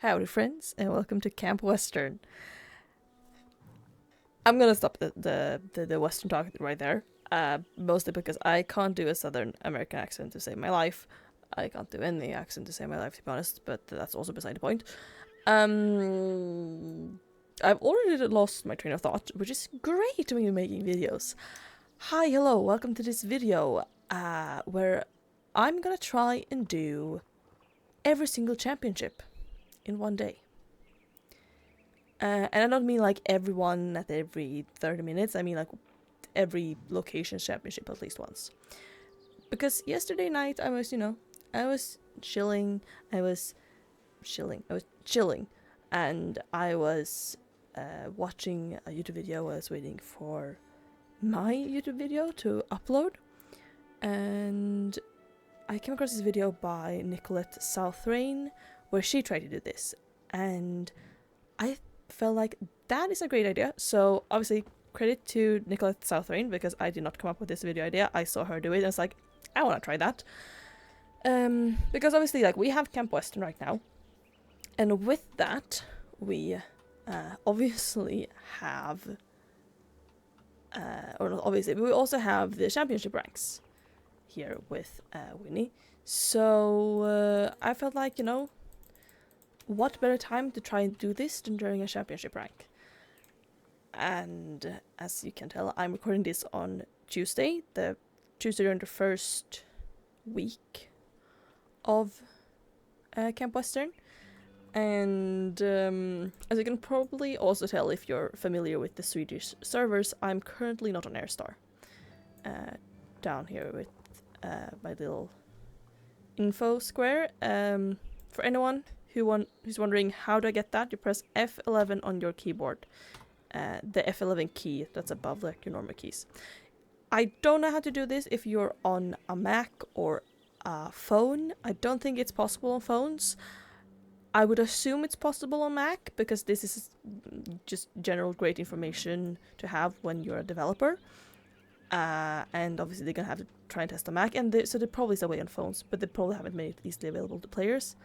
Howdy friends, and welcome to Camp Western. I'm gonna stop the Western talk right there, mostly because I can't do a Southern American accent to save my life. I can't do any accent to save my life, to be honest, but that's also beside the point. I've already lost my train of thought, which is great when you're making videos. Hi, hello, welcome to this video, where I'm gonna try and do every single championship in one day. And I don't mean like everyone at every 30 minutes, I mean like every location championship at least once. Because yesterday night I was chilling, and I was watching a YouTube video. I was waiting for my YouTube video to upload, and I came across this video by Nicolette Southrain where she tried to do this, and I felt like that is a great idea. So obviously credit to Nicolette Southrain, because I did not come up with this video idea. I saw her do it and it's like, I want to try that. Because obviously like we have Camp Western right now, and with that we obviously have or not obviously, but we also have the championship ranks here with Winnie. So I felt like, what better time to try and do this than during a championship rank? And as you can tell, I'm recording this on Tuesday during the first week of Camp Western. And as you can probably also tell if you're familiar with the Swedish servers, I'm currently not on Airstar. Down here with my little info square. For anyone who's wondering how do I get that, you press F11 on your keyboard. The F11 key that's above like your normal keys. I don't know how to do this if you're on a Mac or a phone. I don't think it's possible on phones. I would assume it's possible on Mac, because this is just general great information to have when you're a developer. And obviously they're gonna have to try and test the Mac, and so there probably is a way on phones, but they probably haven't made it easily available to players.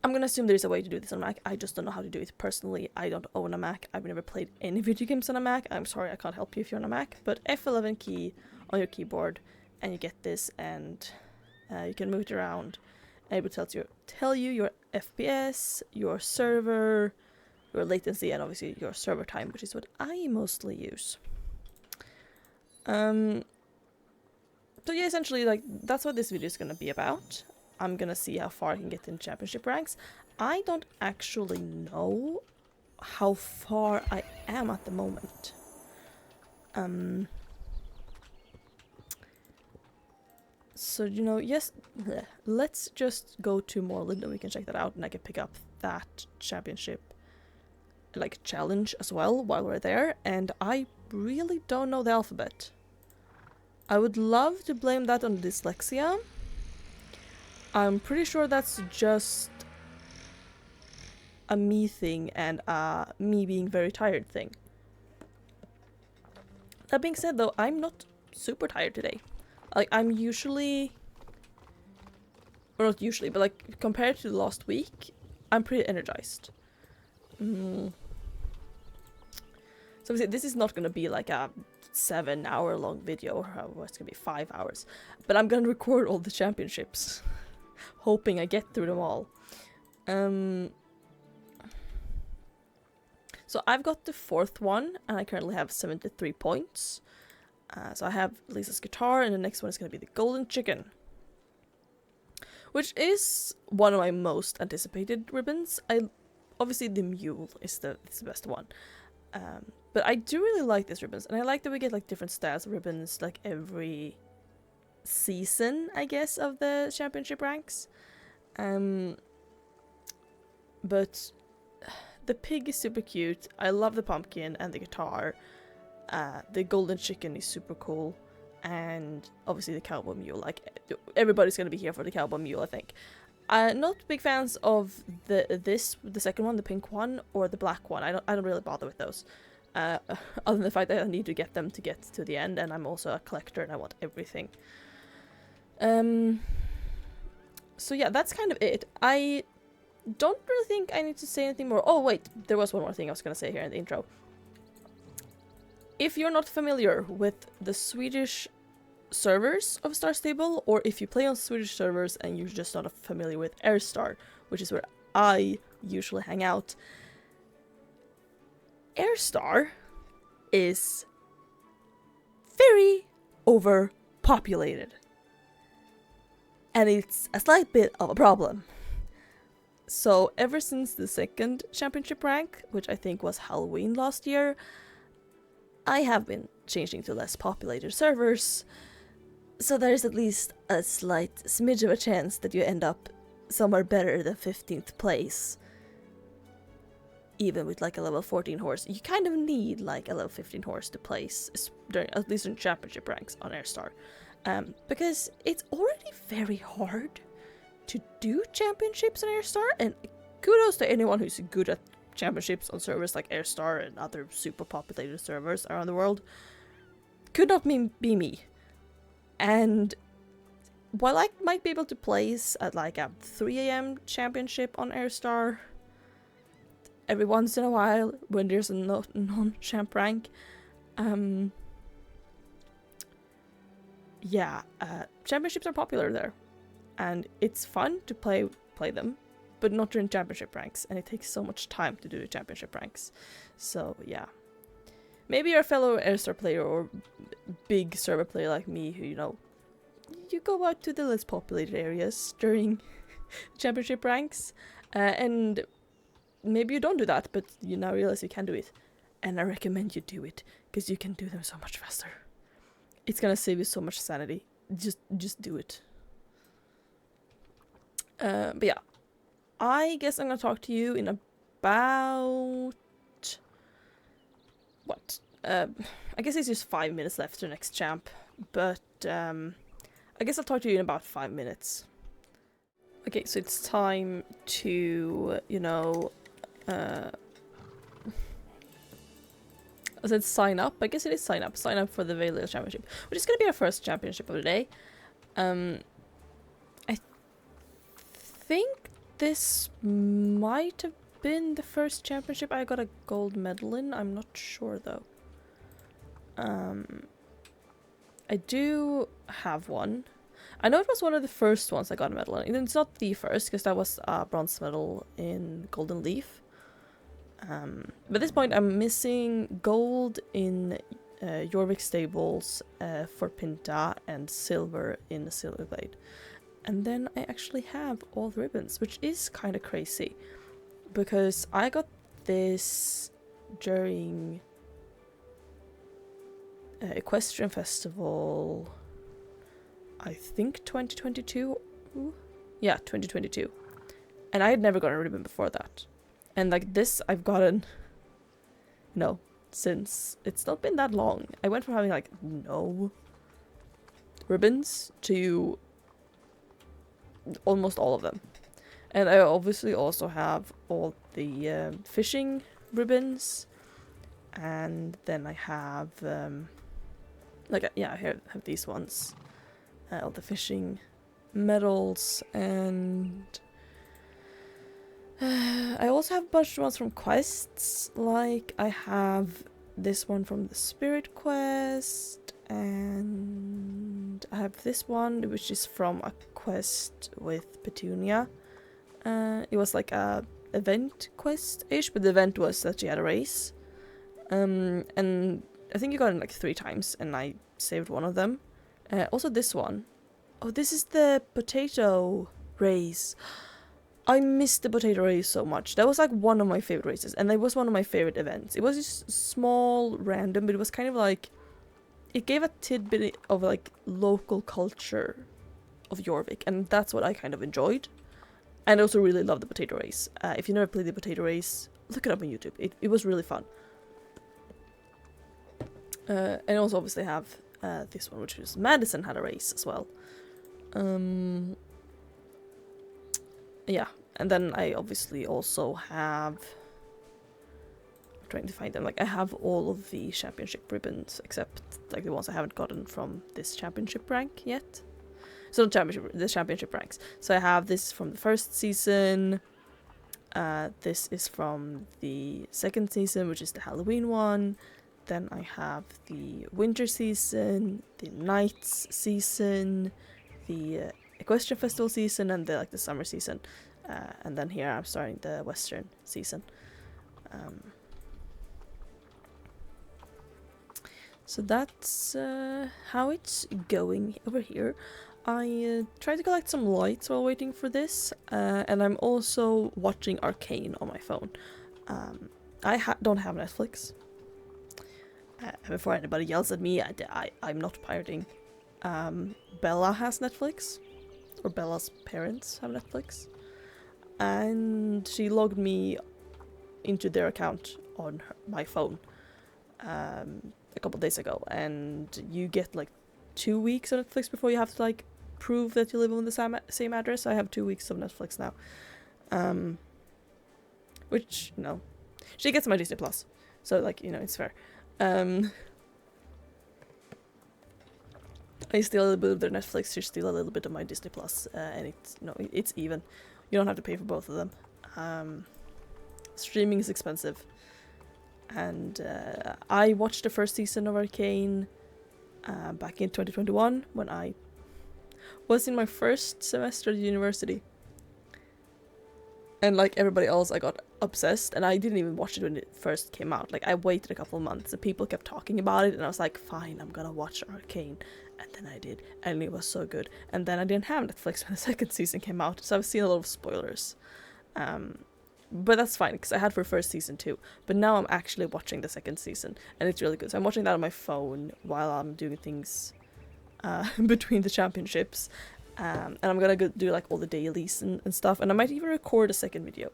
I'm gonna assume there's a way to do this on Mac. I just don't know how to do it personally. I don't own a Mac. I've never played any video games on a Mac. I'm sorry, I can't help you if you're on a Mac. But F11 key on your keyboard, and you get this, and you can move it around. And it will tell you your FPS, your server, your latency, and obviously your server time, which is what I mostly use. So yeah, essentially, like, that's what this video is gonna be about. I'm gonna see how far I can get in championship ranks. I don't actually know how far I am at the moment. So, yes, let's just go to Moreland and we can check that out, and I can pick up that championship, like, challenge as well while we're there. And I really don't know the alphabet. I would love to blame that on dyslexia. I'm pretty sure that's just a me thing and a me being very tired thing. That being said though, I'm not super tired today. Like, I'm usually, or not usually, but like compared to last week, I'm pretty energized. So obviously this is not gonna be like a 7-hour long video, or it's gonna be 5 hours, but I'm gonna record all the championships, hoping I get through them all. So I've got the 4th one, and I currently have 73 points. So I have Lisa's guitar, and the next one is going to be the golden chicken, which is one of my most anticipated ribbons. Obviously the mule is the best one, but I do really like these ribbons, and I like that we get like different styles of ribbons like every season, I guess, of the championship ranks. But the pig is super cute. I love the pumpkin and the guitar. The golden chicken is super cool, and obviously the cowboy mule. Like, everybody's gonna be here for the cowboy mule, I think. Not big fans of the second one, the pink one, or the black one. I don't really bother with those. Other than the fact that I need to get them to get to the end, and I'm also a collector and I want everything. So yeah, that's kind of it. I don't really think I need to say anything more. Oh wait, there was one more thing I was gonna say here in the intro. If you're not familiar with the Swedish servers of Star Stable, or if you play on Swedish servers and you're just not familiar with Airstar, which is where I usually hang out, Airstar is very overpopulated. And it's a slight bit of a problem. So ever since the second championship rank, which I think was Halloween last year, I have been changing to less populated servers. So there's at least a slight smidge of a chance that you end up somewhere better than 15th place. Even with like a level 14 horse. You kind of need like a level 15 horse to place, at least in championship ranks on Airstar. Because it's already very hard to do championships on Airstar, and kudos to anyone who's good at championships on servers like Airstar and other super populated servers around the world. Could not be me. And while I might be able to place at like a 3 AM championship on Airstar every once in a while when there's a non-champ rank, championships are popular there, and it's fun to play them, but not during championship ranks, and it takes so much time to do the championship ranks. So yeah, maybe you're a fellow Airstar player or big server player like me who, you know, you go out to the less populated areas during championship ranks, and maybe you don't do that, but you now realize you can do it, and I recommend you do it because you can do them so much faster. It's gonna save you so much sanity. Just do it. But yeah, I guess I'm gonna talk to you in about what? I guess it's just 5 minutes left to the next champ, but I guess I'll talk to you in about 5 minutes. Okay, so it's time to, you know, I said sign up. I guess it is sign up. Sign up for the Valor Championship, which is going to be our first championship of the day. I think this might have been the first championship I got a gold medal in. I'm not sure though. I do have one. I know it was one of the first ones I got a medal in. It's not the first, because that was a bronze medal in Golden Leaf. But at this point I'm missing gold in Jorvik Stables for Pinta and silver in Silverblade. And then I actually have all the ribbons, which is kind of crazy. Because I got this during Equestrian Festival, I think 2022? Yeah, 2022. And I had never gotten a ribbon before that. And like this, I've gotten, no, since it's not been that long. I went from having like no ribbons to almost all of them. And I obviously also have all the fishing ribbons. And then I have, I have these ones. All the fishing medals, and I also have a bunch of ones from quests. Like I have this one from the Spirit Quest, and I have this one which is from a quest with Petunia. It was like a event quest-ish, but the event was that she had a race. And I think you got it like 3 times, and I saved one of them. Also this one. Oh, this is the potato race. I missed the potato race so much. That was like one of my favorite races, and it was one of my favorite events. It was just small, random, but it was kind of like, it gave a tidbit of like local culture of Jorvik, and that's what I kind of enjoyed. And I also really loved the potato race. If you never played the potato race, look it up on YouTube. It was really fun. And I also obviously have this one, which is Madison had a race as well. Yeah, and then I obviously also have, I'm trying to find them, like I have all of the championship ribbons except like the ones I haven't gotten from this championship rank yet. So not championship, the championship ranks. So I have this from the first season, This is from the second season, which is the Halloween one. Then I have the winter season, the nights season, the Equestrian Festival season, and the summer season. And then here I'm starting the Western season. So that's how it's going over here. I tried to collect some lights while waiting for this, and I'm also watching Arcane on my phone. I don't have Netflix. Before anybody yells at me, I'm not pirating. Bella has Netflix, or Bella's parents have Netflix, and she logged me into their account on my phone a couple days ago, and you get like 2 weeks of Netflix before you have to like prove that you live on the same address. I have 2 weeks of Netflix now, which, you know, she gets my Disney Plus, so like, you know, it's fair. I steal a little bit of their Netflix, she steal a little bit of my Disney Plus, and it's, no, it's even. You don't have to pay for both of them. Streaming is expensive, and I watched the first season of Arcane back in 2021 when I was in my first semester at university. And like everybody else, I got obsessed, and I didn't even watch it when it first came out. Like, I waited a couple of months, and people kept talking about it, and I was like, fine, I'm gonna watch Arcane. And then I did, and it was so good. And then I didn't have Netflix when the second season came out, so I've seen a lot of spoilers. But that's fine, because I had for first season too. But now I'm actually watching the second season, and it's really good. So I'm watching that on my phone while I'm doing things between the championships. And I'm gonna go do like all the dailies and stuff, and I might even record a second video.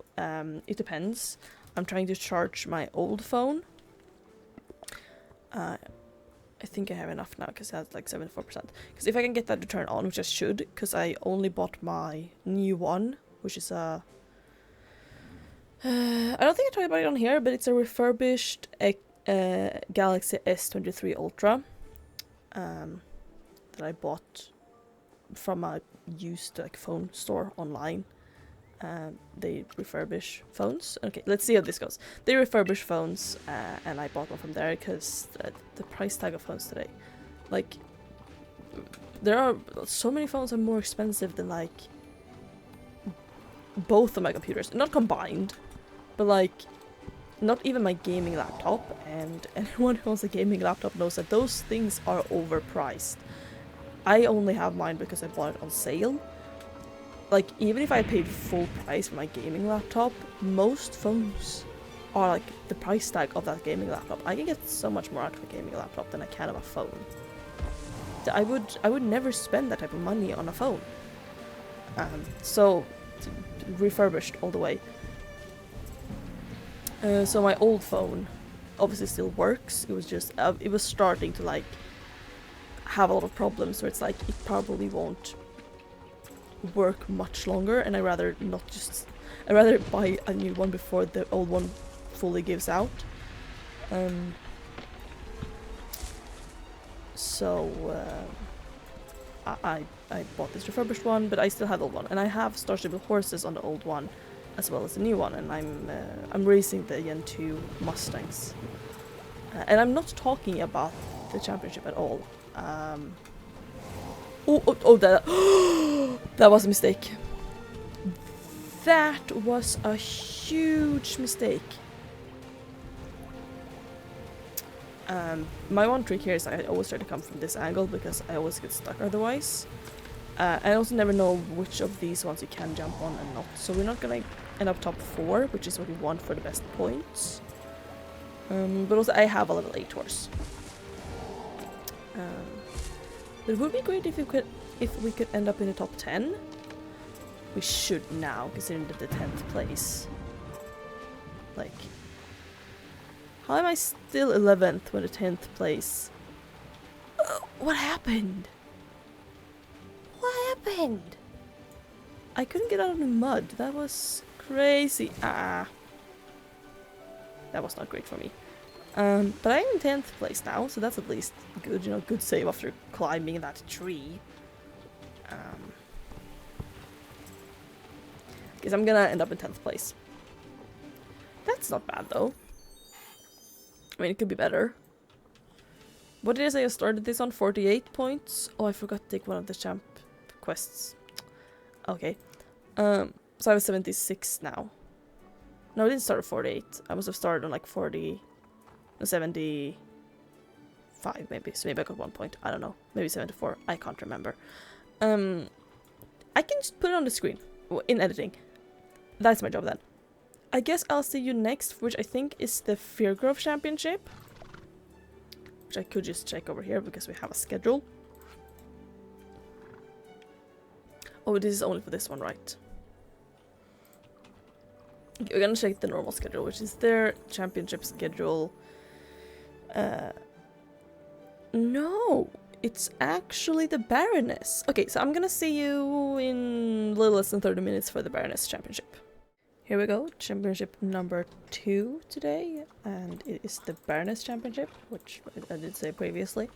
It depends. I'm trying to charge my old phone. I think I have enough now because it has like 74%. Because if I can get that to turn on, which I should, because I only bought my new one, which is a... I don't think I talked about it on here, but it's a refurbished Galaxy S23 Ultra that I bought from a used like phone store online. They refurbish phones. Okay, let's see how this goes. They refurbish phones, and I bought one from there because the price tag of phones today, like, there are so many phones are more expensive than like both of my computers, not combined, but like not even my gaming laptop. And anyone who owns a gaming laptop knows that those things are overpriced. I only have mine because I bought it on sale. Like, even if I paid full price for my gaming laptop, most phones are like the price tag of that gaming laptop. I can get so much more out of a gaming laptop than I can of a phone. I would never spend that type of money on a phone. So refurbished all the way. So my old phone obviously still works. It was just it was starting to like have a lot of problems, so it's like it probably won't work much longer, and I'd rather buy a new one before the old one fully gives out. So I bought this refurbished one, but I still have the old one, and I have Star Stable Horses on the old one as well as the new one, and I'm racing the Gen 2 Mustangs, and I'm not talking about the championship at all. That that was a mistake. That was a huge mistake. My one trick here is I always try to come from this angle because I always get stuck otherwise. I also never know which of these ones you can jump on and not. So we're not gonna end up top 4, which is what we want for the best points. But also I have a level 8 horse. But it would be great if we could end up in the top 10. We should now, considering the 10th place. Like, how am I still 11th when the 10th place? What happened? What happened? I couldn't get out of the mud. That was crazy. That was not great for me. But I'm in 10th place now, so that's at least good, you know, good save after climbing that tree. Because I'm gonna end up in 10th place. That's not bad though. I mean, it could be better. What did I say I started this on? 48 points? Oh, I forgot to take one of the champ quests. Okay. So I have 76 now. No, I didn't start at 48. I must have started on like 40... 75 maybe. So maybe I got 1 point. I don't know. Maybe 74. I can't remember. I can just put it on the screen in editing. That's my job then. I guess I'll see you next, which I think is the Fairgrove Championship. Which I could just check over here because we have a schedule. Oh, this is only for this one, right? Okay, we're gonna check the normal schedule, which is their championship schedule. No, it's actually the Baroness. Okay, so I'm gonna see you in a little less than 30 minutes for the Baroness Championship. Here we go, championship number 2 today, and it is the Baroness Championship, which I did say previously.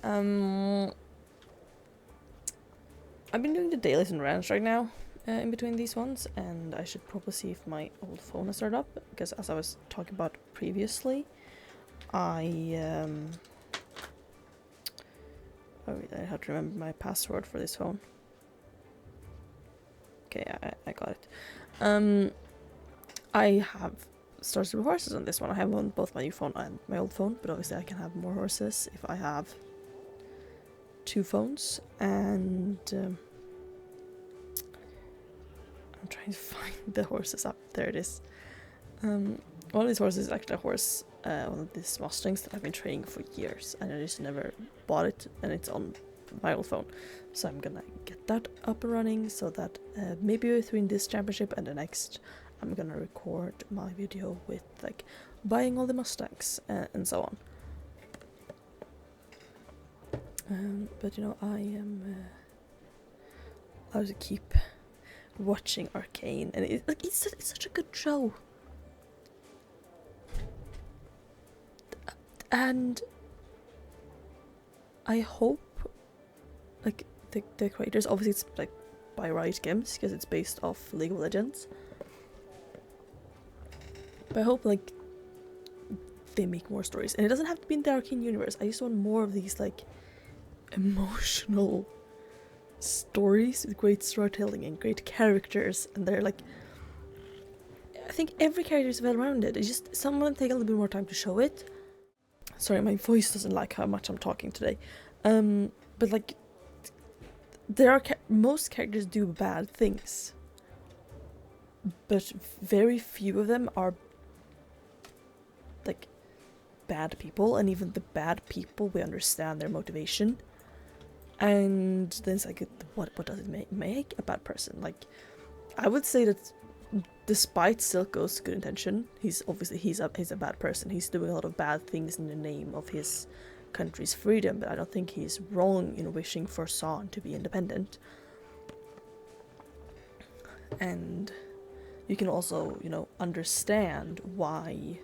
I've been doing the dailies and rants right now, in between these ones, and I should probably see if my old phone has started up, because as I was talking about previously, oh wait, I have to remember my password for this phone. Okay, I got it. I have started with horses on this one. I have on both my new phone and my old phone, but obviously I can have more horses if I have 2 phones, and I'm trying to find the horses up. There it is. One of these horses is actually a horse, one of these Mustangs that I've been training for years, and I just never bought it, and it's on my old phone. So I'm gonna get that up and running so that maybe between this championship and the next, I'm gonna record my video with like buying all the Mustangs and so on. But you know, I am allowed to keep watching Arcane, and it's such a good show. And I hope, like, the creators, obviously it's like by Riot Games because it's based off League of Legends, but I hope like they make more stories, and it doesn't have to be in the Arcane universe. I just want more of these like emotional stories with great storytelling and great characters, and they're like, I think every character is well rounded. It's just some of them take a little bit more time to show it. Sorry, my voice doesn't like how much I'm talking today. But like, there are most characters do bad things, but very few of them are like bad people, and even the bad people, we understand their motivation. And then it's like, what does it make a bad person? Like, I would say that despite Silco's good intention, he's a bad person. He's doing a lot of bad things in the name of his country's freedom, but I don't think he's wrong in wishing for San to be independent. And you can also, you know, understand why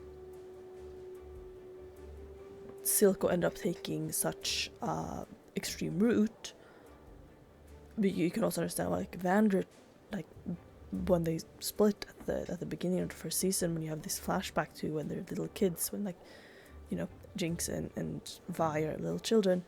Silco ended up taking such extreme route. But you can also understand why, like, Vander, like, when they split at the beginning of the first season, when you have this flashback to when they're little kids, when, like, you know, Jinx and Vi are little children,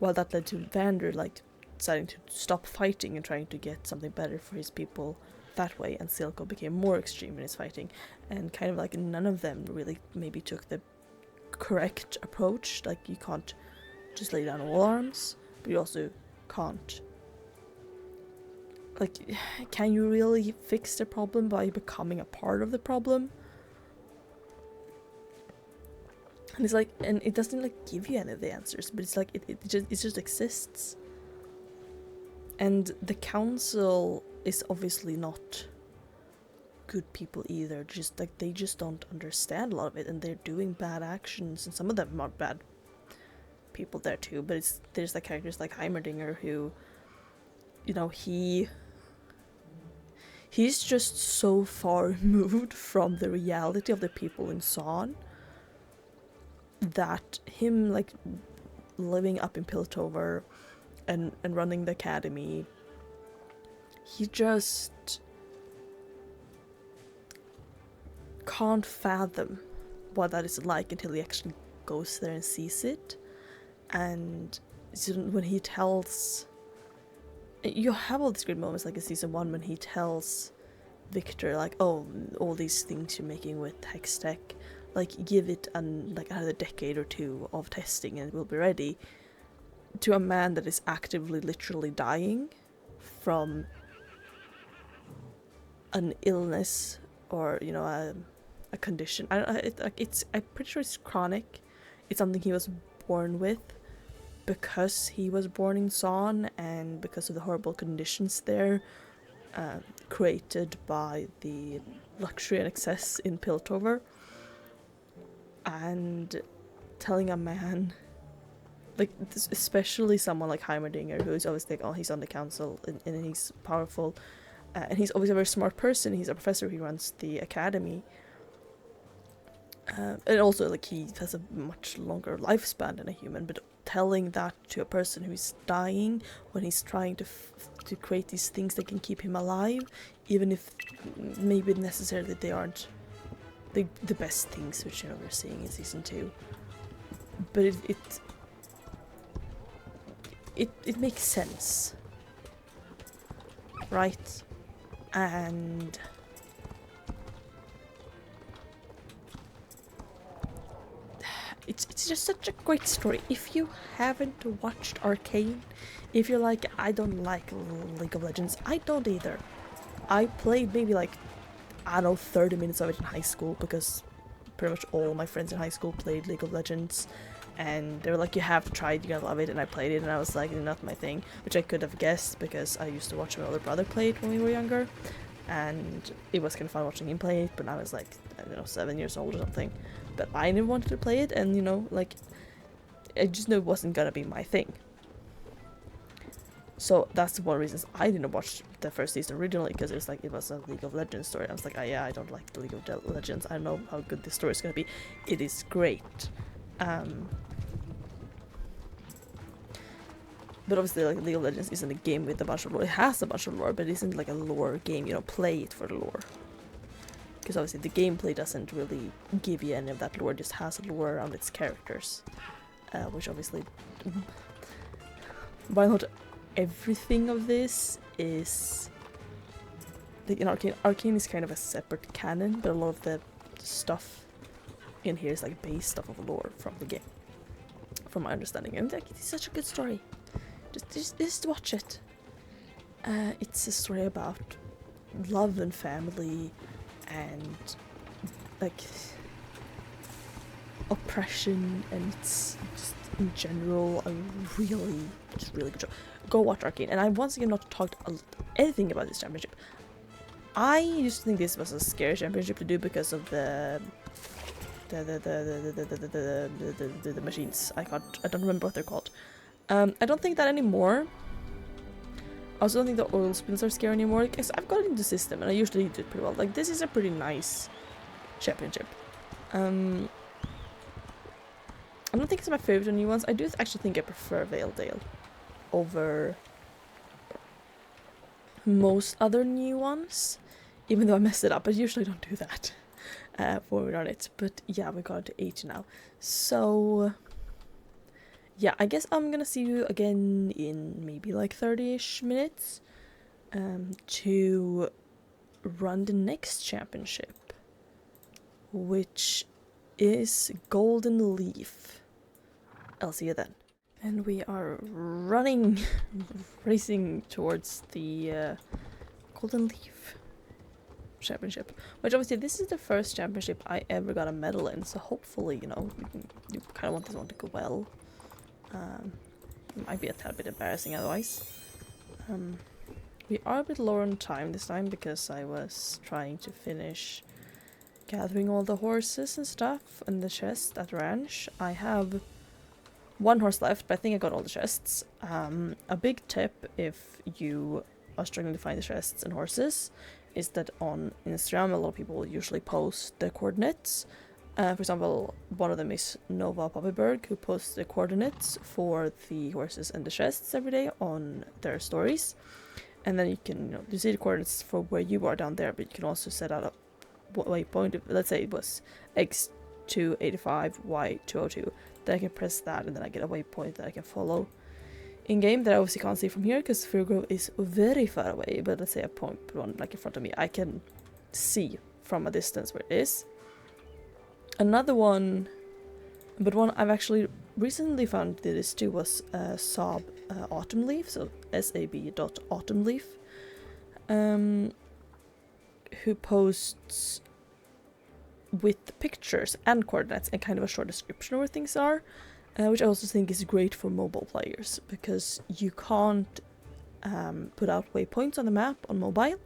well, that led to Vander like deciding to stop fighting and trying to get something better for his people that way, and Silco became more extreme in his fighting, and kind of like none of them really maybe took the correct approach. Like, you can't just lay down all arms, but you also can't, like, can you really fix the problem by becoming a part of the problem? And it's like, and it doesn't like give you any of the answers, but it's like it just exists. And the council is obviously not good people either. Just like, they just don't understand a lot of it, and they're doing bad actions, and some of them are bad people there too. But there's like characters like Heimerdinger who, you know, he's just so far removed from the reality of the people in San that him like living up in Piltover and running the academy, he just can't fathom what that is like until he actually goes there and sees it. And so when he tells, you have all these great moments like in season 1 when he tells Victor like, oh, all these things you're making with hex tech, like give it like another decade or 2 of testing and it will be ready, to a man that is actively literally dying from an illness or, you know, a condition. I don't know, I'm pretty sure it's chronic. It's something he was born with because he was born in Zon and because of the horrible conditions there, created by the luxury and excess in Piltover. And telling a man, like, especially someone like Heimerdinger, who is always like, oh, he's on the council and he's powerful, and he's always a very smart person, he's a professor, he runs the academy, and also like he has a much longer lifespan than a human, but telling that to a person who is dying when he's trying to create these things that can keep him alive, even if maybe necessarily they aren't the best things, which, you know, we're seeing in season 2, but it makes sense, right? And it's just such a great story. If you haven't watched Arcane, if you're like, I don't like League of Legends, I don't either. I played maybe like, I don't know, 30 minutes of it in high school because pretty much all my friends in high school played League of Legends, and they were like, you have to try it, you're gonna love it, and I played it and I was like, not my thing, which I could have guessed because I used to watch my older brother play it when we were younger, and it was kind of fun watching him play it, but I was like, I don't know, 7 years old or something, but I never wanted to play it, and, you know, like, I just knew it wasn't gonna be my thing. So that's one of the reasons I didn't watch the first season originally, because it was a League of Legends story. I was like, oh yeah, I don't like the League of Legends. I know how good this story is going to be. It is great. But obviously, like, League of Legends isn't a game with a bunch of lore. It has a bunch of lore, but it isn't like a lore game. You don't play it for the lore. Because obviously the gameplay doesn't really give you any of that lore. It just has lore around its characters. Which obviously... Why not... Everything of this is like in Arcane is kind of a separate canon, but a lot of the stuff in here is like based off of lore from the game, from my understanding. And like, it's such a good story. Just watch it. It's a story about love and family and like oppression, and it's just in general a really good show. Go watch Arcane. And I once again not talked anything about this championship. I used to think this was a scary championship to do because of the machines. I don't remember what they're called. I don't think that anymore. I also don't think the oil spins are scary anymore, because I've got it into the system and I usually do it pretty well. Like, this is a pretty nice championship. I don't think it's my favorite of new ones. I do actually think I prefer Valedale over most other new ones, even though I messed it up. I usually don't do that when we run it. But yeah, we got it to 80 now. So yeah, I guess I'm gonna see you again in maybe like 30-ish minutes to run the next championship, which is Golden Leaf. I'll see you then. And we are racing towards the Golden Leaf championship, which obviously this is the first championship I ever got a medal in, so hopefully, you know, you kind of want this one to go well. It might be a tad bit embarrassing otherwise. We are a bit lower on time this time because I was trying to finish gathering all the horses and stuff in the chest at ranch. I have one horse left, but I think I got all the chests. A big tip if you are struggling to find the chests and horses is that on Instagram a lot of people usually post the coordinates. For example, one of them is Nova Poppyberg, who posts the coordinates for the horses and the chests every day on their stories. And then you can, you see the coordinates for where you are down there, but you can also set out waypoint. Let's say it was X285, Y202. Then I can press that, and then I get a waypoint that I can follow in game that I obviously can't see from here because Firgrove is very far away. But let's say I point one like in front of me, I can see from a distance where it is. Another one, but one I've actually recently found did this too, was Saab Autumn Leaf, so sab.autumnleaf, who posts with pictures and coordinates and kind of a short description of where things are, which I also think is great for mobile players because you can't put out waypoints on the map on mobile.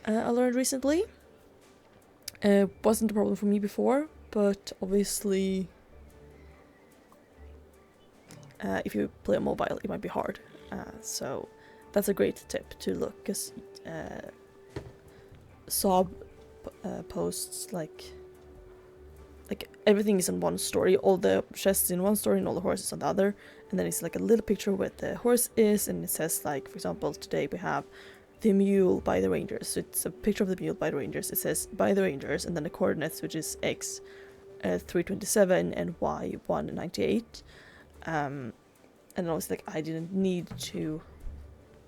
I learned recently. Wasn't a problem for me before, but obviously if you play on mobile it might be hard. So that's a great tip to look, because Saab posts like everything is in one story, all the chests in one story and all the horses on the other, and then it's like a little picture where the horse is, and it says, like, for example, today we have the mule by the rangers. So it's a picture of the mule by the rangers. It says by the rangers, and then the coordinates, which is X 327 and Y 198. And obviously, like, I didn't need to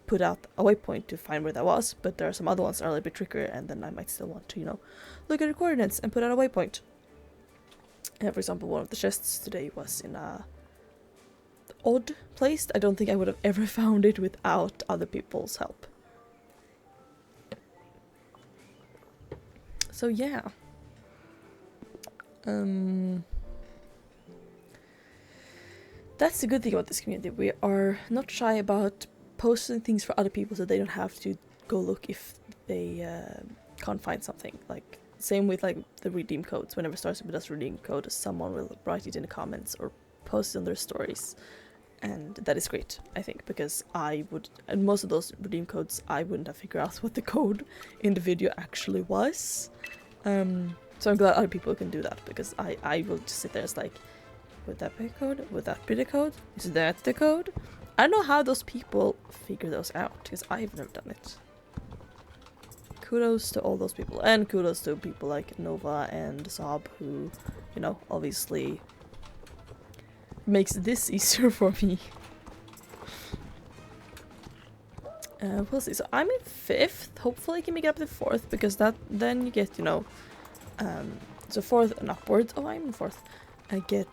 put out a waypoint to find where that was, but there are some other ones that are a little bit trickier, and then I might still want to, look at the coordinates and put out a waypoint. For example, one of the chests today was in a odd place. I don't think I would have ever found it without other people's help. So yeah. That's the good thing about this community. We are not shy about posting things for other people so they don't have to go look if they can't find something. Like, same with like the redeem codes. Whenever Starship does redeem code, someone will write it in the comments or post it on their stories. And that is great, I think, because and most of those redeem codes, I wouldn't have figured out what the code in the video actually was. So I'm glad other people can do that, because I will just sit there and like, would that be the code? Would that be the code? Is that the code? I don't know how those people figure those out, because I've never done it. Kudos to all those people, and kudos to people like Nova and Saab, who, obviously makes this easier for me. We'll see. So I'm in 5th. Hopefully I can make it up to 4th, because then you get, so 4th and upwards. Oh, I'm in 4th. I get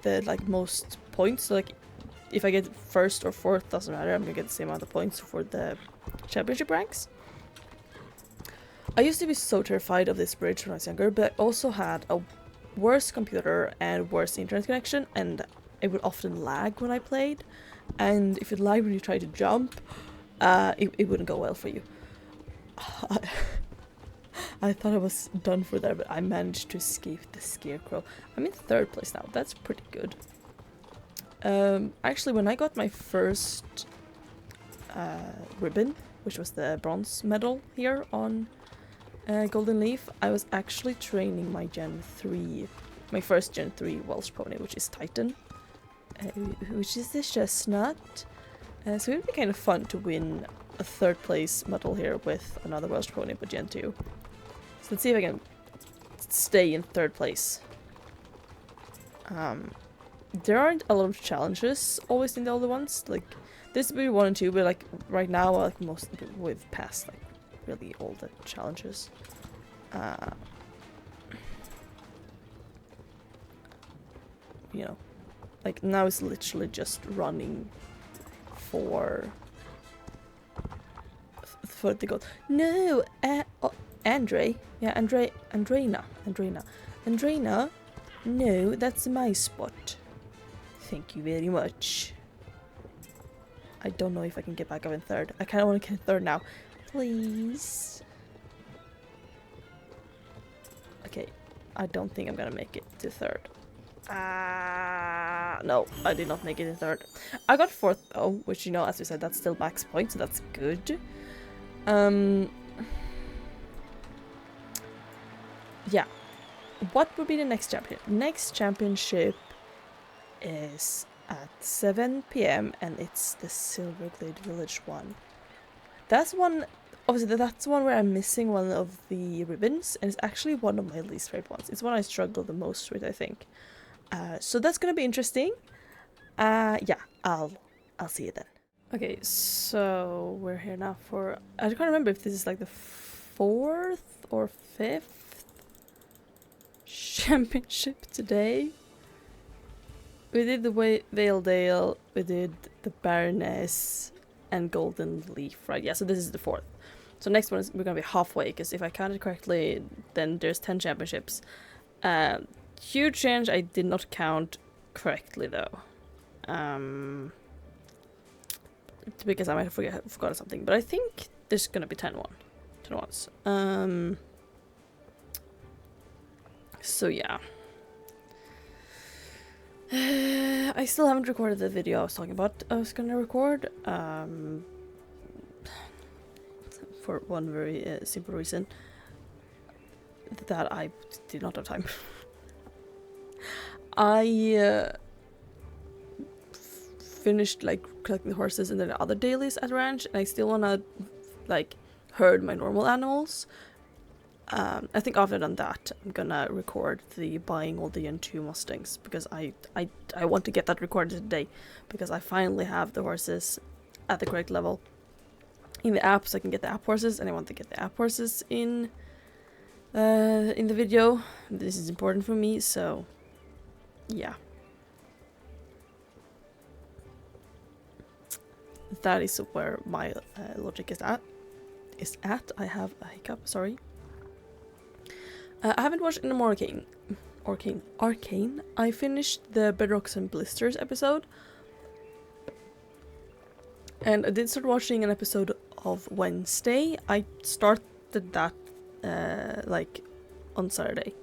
the most points. So if I get 1st or 4th, doesn't matter. I'm gonna get the same amount of points for the championship ranks. I used to be so terrified of this bridge when I was younger, but I also had a worse computer and worse internet connection, and it would often lag when I played. And if it lagged when you tried to jump, it wouldn't go well for you. I thought I was done for there, but I managed to escape the scarecrow. I'm in 3rd place now. That's pretty good. Actually, when I got my first ribbon, which was the bronze medal here on Golden Leaf, I was actually training my my first Gen 3 Welsh pony, which is Titan, which is the chestnut. So it would be kind of fun to win a 3rd place medal here with another Welsh pony, but Gen 2. So let's see if I can stay in 3rd place. There aren't a lot of challenges always in the older ones. Like, this would be 1 and 2, but like right now, like most we've passed like really all the challenges. Like now it's literally just running for the goal. No, Andre, yeah, Andrena. No, that's my spot. Thank you very much. I don't know if I can get back up in 3rd. I kind of want to get in 3rd now. Please. Okay, I don't think I'm gonna make it to 3rd. No, I did not make it in 3rd. I got 4th though, which, as we said, that's still max point, so that's good. Yeah. What would be the next champion? Next championship is at 7 PM, and it's the Silverglade Village one. That's one obviously that's one where I'm missing one of the ribbons, and it's actually one of my least favorite ones. It's one I struggle the most with, I think. So that's gonna be interesting. Yeah, I'll see you then. Okay, so we're here now for, I can't remember if this is like the 4th or 5th championship today. We did the Valedale, we did the Baroness, and Golden Leaf, right? Yeah, so this is the 4th. So next one is, we're gonna be halfway, because if I counted correctly, then there's 10 championships. Huge change, I did not count correctly though. Because I might have forgotten something, but I think there's gonna be 10 ones. So yeah. I still haven't recorded the video I was talking about I was gonna record. For one very simple reason. That I did not have time. I finished like collecting the horses and then the other dailies at ranch, and I still wanna like herd my normal animals. I think after I've done that, I'm gonna record the buying all the N2 Mustangs, because I want to get that recorded today, because I finally have the horses at the correct level in the app, so I can get the app horses, and I want to get the app horses in the video. This is important for me, so yeah. That is where my logic is at. I have a hiccup, sorry. I haven't watched any more Arcane. I finished the Bedrocks and Blisters episode. And I did start watching an episode of Wednesday. I started that like on Saturday.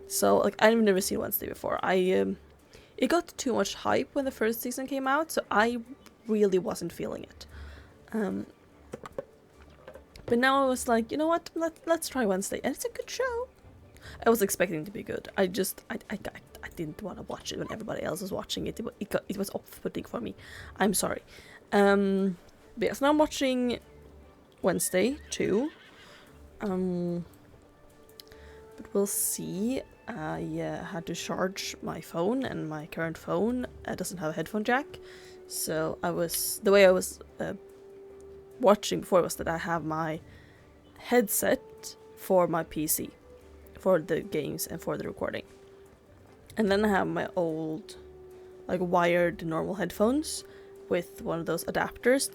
So like I've never seen Wednesday before. It got too much hype when the first season came out, so I really wasn't feeling it. But now I was like, you know what? Let's try Wednesday, and it's a good show. I was expecting it to be good. I didn't want to watch it when everybody else was watching it. It was off-putting for me. I'm sorry. But yeah, so now I'm watching Wednesday too. But we'll see. I had to charge my phone, and my current phone doesn't have a headphone jack. So the way I was watching before was that I have my headset for my PC, for the games and for the recording. And then I have my old, like, wired normal headphones with one of those adapters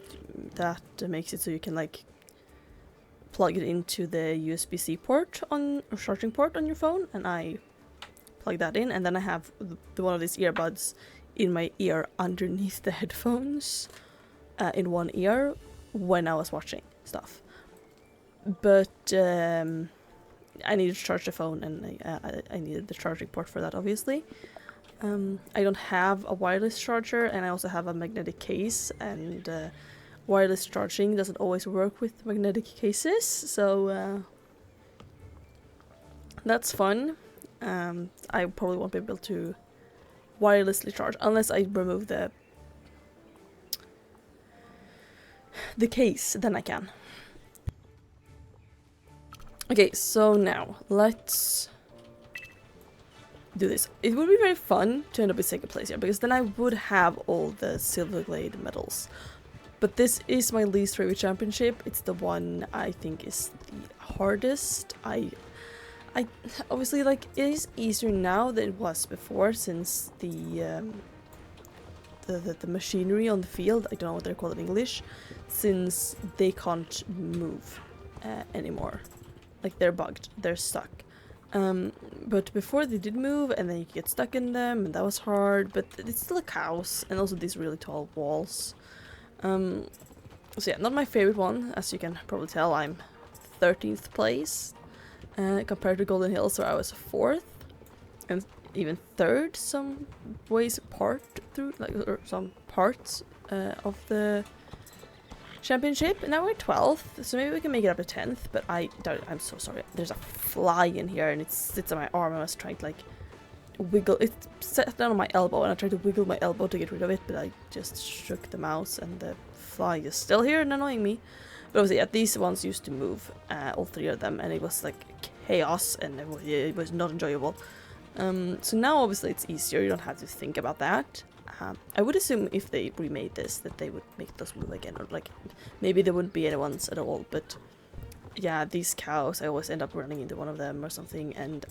that makes it so you can, like, plug it into the USB-C port or charging port on your phone, and I plug that in, and then I have one of these earbuds in my ear underneath the headphones in one ear when I was watching stuff. But I needed to charge the phone, and I needed the charging port for that, obviously. I don't have a wireless charger, and I also have a magnetic case, and wireless charging doesn't always work with magnetic cases, so that's fun. I probably won't be able to wirelessly charge unless I remove the case, then I can. Okay, so now let's do this. It would be very fun to end up in second place here, because then I would have all the Silverglade medals. But this is my least favorite championship. It's the one I think is the hardest. I obviously, like, it is easier now than it was before, since the machinery on the field, I don't know what they're called in English, since they can't move anymore. Like, they're bugged, they're stuck. But before they did move, and then you could get stuck in them, and that was hard, but it's still a house, and also these really tall walls. So yeah, not my favorite one. As you can probably tell, I'm 13th place compared to Golden Hills, where I was 4th, and even 3rd some ways apart through, like, or some parts of the championship. And now we're 12th, so maybe we can make it up to 10th, but I doubt it. I'm so sorry. There's a fly in here, and it sits on my arm. I was trying to, like, wiggle it, sat down on my elbow, and I tried to wiggle my elbow to get rid of it, but I just shook the mouse, and the fly is still here and annoying me. But obviously, yeah, these ones used to move, all 3 of them, and it was like chaos, and it was not enjoyable. So now obviously it's easier, you don't have to think about that. I would assume if they remade this that they would make those move again, or like maybe there wouldn't be any ones at all, but yeah, these cows, I always end up running into one of them or something, and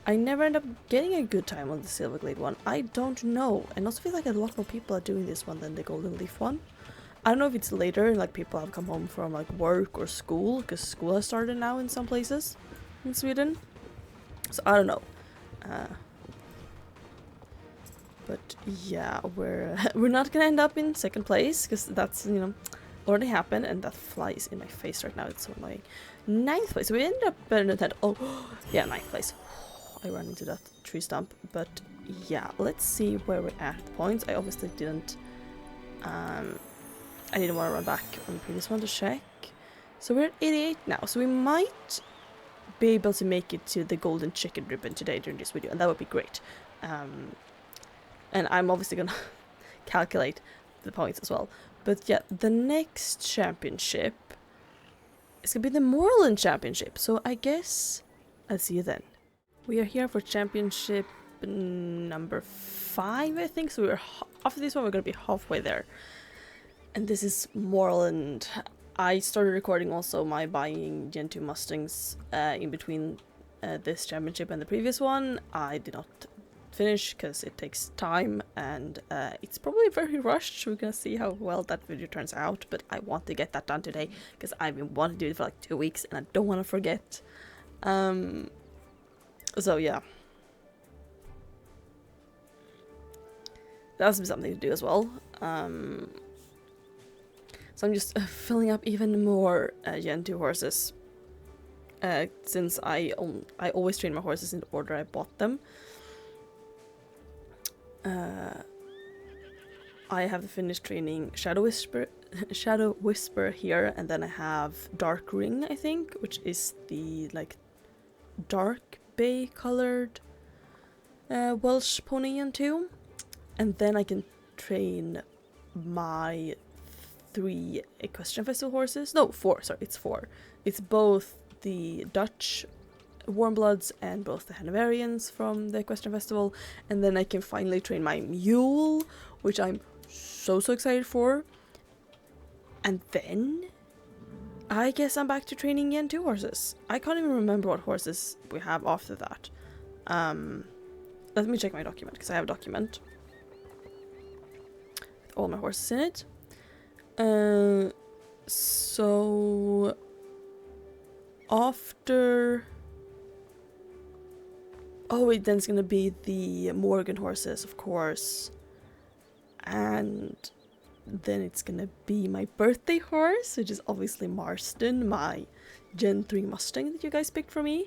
I never end up getting a good time on the Silverglade one. I don't know, and also feel like a lot more people are doing this one than the Golden Leaf one. I don't know if it's later, like people have come home from like work or school, because school has started now in some places in Sweden. So I don't know. But yeah, we're not gonna end up in 2nd place, because that's, you know, already happened, and that flies in my face right now, it's so annoying. 9th place, we ended up better than that. Oh, yeah, 9th place. I ran into that tree stump, but yeah, let's see where we're at points. I obviously didn't, I didn't want to run back on the previous one to check. So we're at 88 now, so we might be able to make it to the golden chicken ribbon today during this video, and that would be great. And I'm obviously gonna calculate the points as well. But yeah, the next championship is gonna be the Moreland Championship, so I guess I'll see you then. We are here for championship number 5, I think, so after this one we're gonna be halfway there. And this is Moreland. I started recording also my buying Gen 2 Mustangs in between this championship and the previous one. I did not finish because it takes time, and it's probably very rushed. We're gonna see how well that video turns out, but I want to get that done today because I've been wanting to do it for like 2 weeks and I don't want to forget. So yeah, that has to be something to do as well. So I'm just filling up even more Gen 2 horses, since I always train my horses in the order I bought them. I have finished training Shadow Whisper here, and then I have Dark Ring, I think, which is the like dark bay colored Welsh pony Gen 2, and then I can train my 3 Equestrian Festival horses. No, 4, sorry, it's 4. It's both the Dutch Warmbloods and both the Hanoverians from the Equestrian Festival, and then I can finally train my mule, which I'm so excited for. And then I guess I'm back to training Gen 2 horses. I can't even remember what horses we have after that. Let me check my document, because I have a document with all my horses in it. So after, oh wait, then it's gonna be the Morgan horses, of course, and then it's gonna be my birthday horse, which is obviously Marston, my Gen 3 Mustang that you guys picked for me.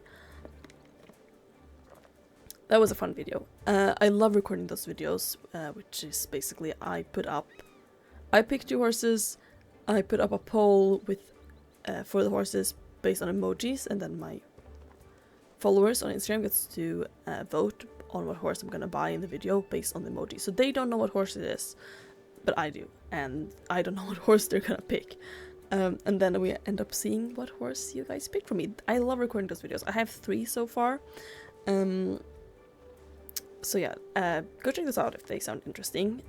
That was a fun video. I love recording those videos, which is basically I pick 2 horses, I put up a poll with for the horses based on emojis, and then my followers on Instagram gets to vote on what horse I'm gonna buy in the video based on the emoji. So they don't know what horse it is, but I do, and I don't know what horse they're gonna pick. And then we end up seeing what horse you guys picked for me. I love recording those videos. I have 3 so far. So yeah, go check those out if they sound interesting.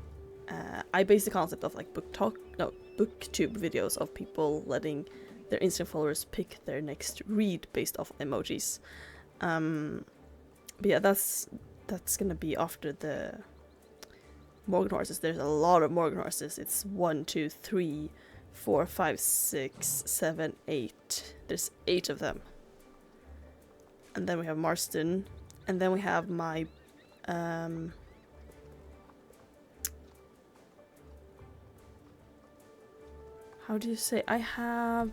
I base the concept of like booktube videos of people letting their Instagram followers pick their next read based off emojis. But yeah, that's gonna be after the Morgan horses. There's a lot of Morgan horses. It's 1, 2, 3, 4, 5, 6, 7, 8. There's 8 of them. And then we have Marston, and then we have my how do you say? I have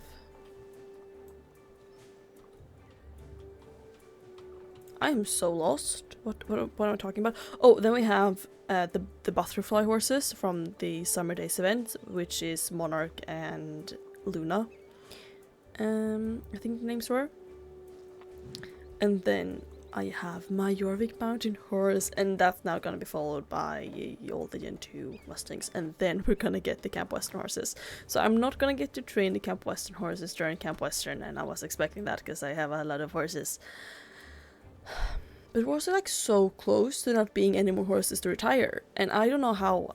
I am so lost. What am I talking about? Oh, then we have the butterfly horses from the Summer Days event, which is Monarch and Luna. I think the names were. And then I have my Jorvik Mountain horse, and that's now gonna be followed by all the Gen 2 Mustangs, and then we're gonna get the Camp Western horses. So I'm not gonna get to train the Camp Western horses during Camp Western, and I was expecting that because I have a lot of horses. But we're also like so close to not being any more horses to retire, and I don't know how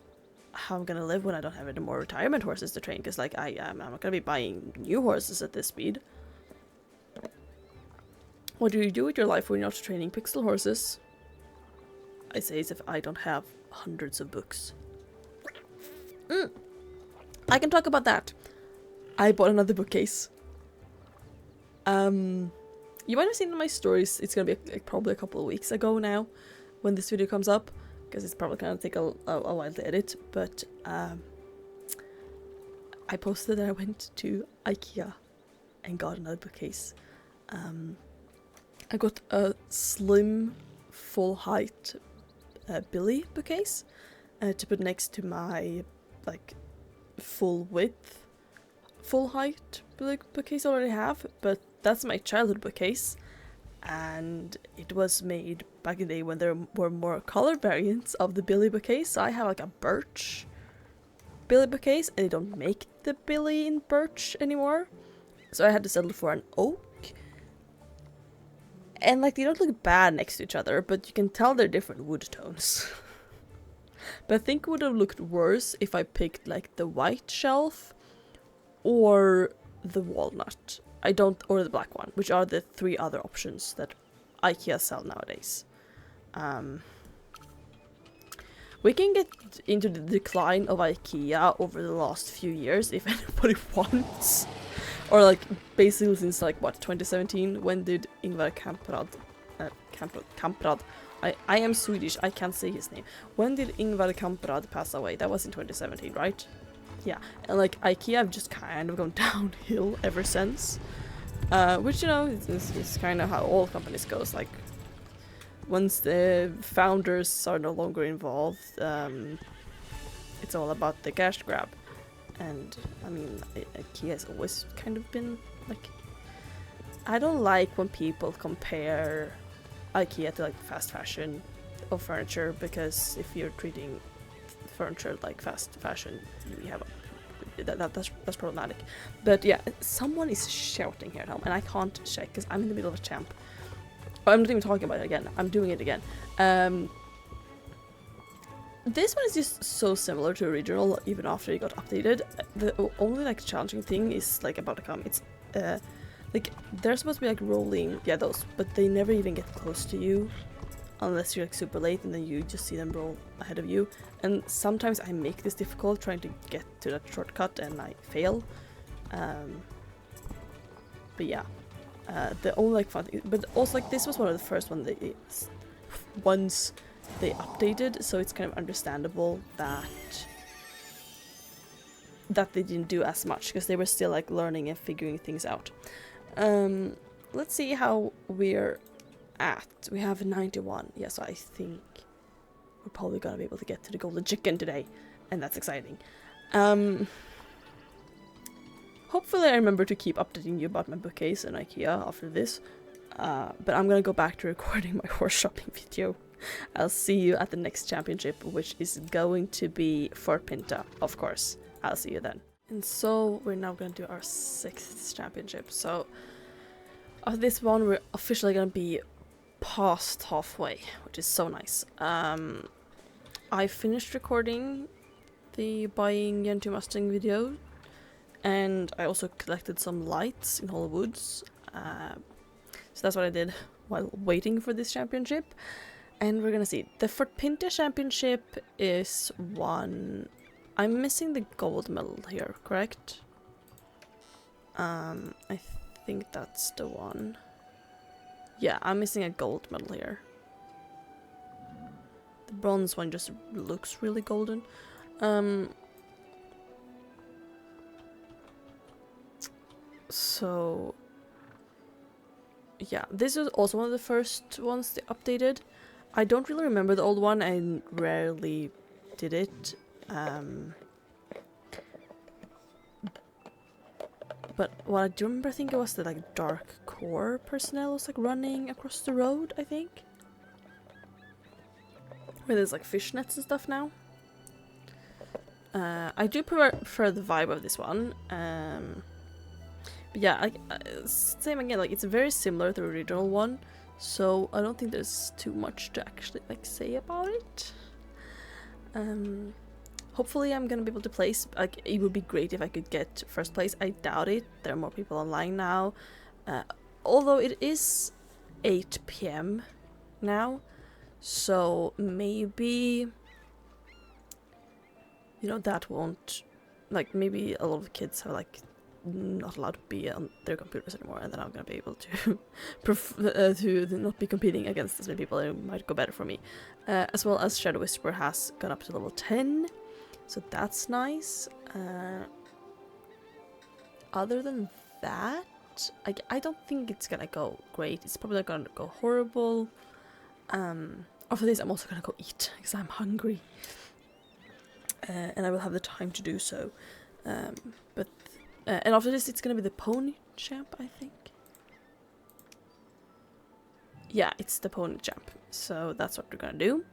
I'm gonna live when I don't have any more retirement horses to train, because like I'm not gonna be buying new horses at this speed. What do you do with your life when you're not training pixel horses? I say as if I don't have hundreds of books. I can talk about that. I bought another bookcase. You might have seen in my stories, it's gonna be like probably a couple of weeks ago now when this video comes up, because it's probably gonna take a while to edit, but I posted that I went to IKEA and got another bookcase. I got a slim, full height Billy bookcase to put next to my like full width, full height bookcase I already have, but that's my childhood bookcase, and it was made back in the day when there were more color variants of the Billy bookcase. So I have like a birch Billy bookcase, and they don't make the Billy in birch anymore, so I had to settle for an oak. And like they don't look bad next to each other, but you can tell they're different wood tones. But I think it would have looked worse if I picked like the white shelf or the walnut. Or the black one, which are the 3 other options that IKEA sell nowadays. We can get into the decline of IKEA over the last few years if anybody wants. Or like basically since like what, 2017? When did Ingvar Kamprad, I am Swedish, I can't say his name. When did Ingvar Kamprad pass away? That was in 2017, right? Yeah, and like IKEA have just kind of gone downhill ever since. Which, you know, is kind of how all companies goes. Like once the founders are no longer involved, it's all about the cash grab. And I mean, IKEA has always kind of been like, I don't like when people compare IKEA to like fast fashion of furniture, because if you're treating furniture like fast fashion, you have that's problematic. But yeah, someone is shouting here at home, and I can't check because I'm in the middle of a champ. Oh, I'm not even talking about it again. I'm doing it again. This one is just so similar to original, even after it got updated. The only like challenging thing is like about to come. It's like they're supposed to be like rolling, yeah, those, but they never even get close to you unless you're like super late, and then you just see them roll ahead of you. And sometimes I make this difficult trying to get to that shortcut, and I fail. But yeah, the only like fun thing, but also like this was one of the first ones once they updated, so it's kind of understandable that they didn't do as much, because they were still like learning and figuring things out. Let's see how we're at. We have 91. Yeah, so I think we're probably gonna be able to get to the golden chicken today, and that's exciting. Hopefully I remember to keep updating you about my bookcase and IKEA after this, but I'm gonna go back to recording my horse shopping video. I'll see you at the next championship, which is going to be Fort Pinta, of course. I'll see you then. And so we're now going to do our 6th championship. So of this one, we're officially going to be past halfway, which is so nice. I finished recording the buying Gen 2 Mustang video, and I also collected some lights in Hollow Woods. So that's what I did while waiting for this championship. And we're gonna see. The Fort Pinta championship is one. I'm missing the gold medal here, correct? I think that's the one. Yeah, I'm missing a gold medal here. The bronze one just looks really golden. So yeah, this is also one of the first ones they updated. I don't really remember the old one, I rarely did it. But what I do remember, I think it was the like dark tour personnel was like running across the road, I think. Where there's like fishnets and stuff now. I do prefer the vibe of this one. But yeah, same again, like it's very similar to the original one, so I don't think there's too much to actually like say about it. Hopefully I'm gonna be able to place, like it would be great if I could get first place. I doubt it, there are more people online now. Although it is 8 PM now, so maybe, you know, that won't, like maybe a lot of kids are like not allowed to be on their computers anymore, and then I'm gonna be able to to not be competing against as many people. It might go better for me. As well as Shadow Whisper has gone up to level 10, so that's nice. Other than that, I don't think it's gonna go great. It's probably gonna go horrible. After this, I'm also gonna go eat because I'm hungry, and I will have the time to do so. And after this, it's gonna be the pony champ, I think. Yeah, it's the pony champ. So that's what we're gonna do.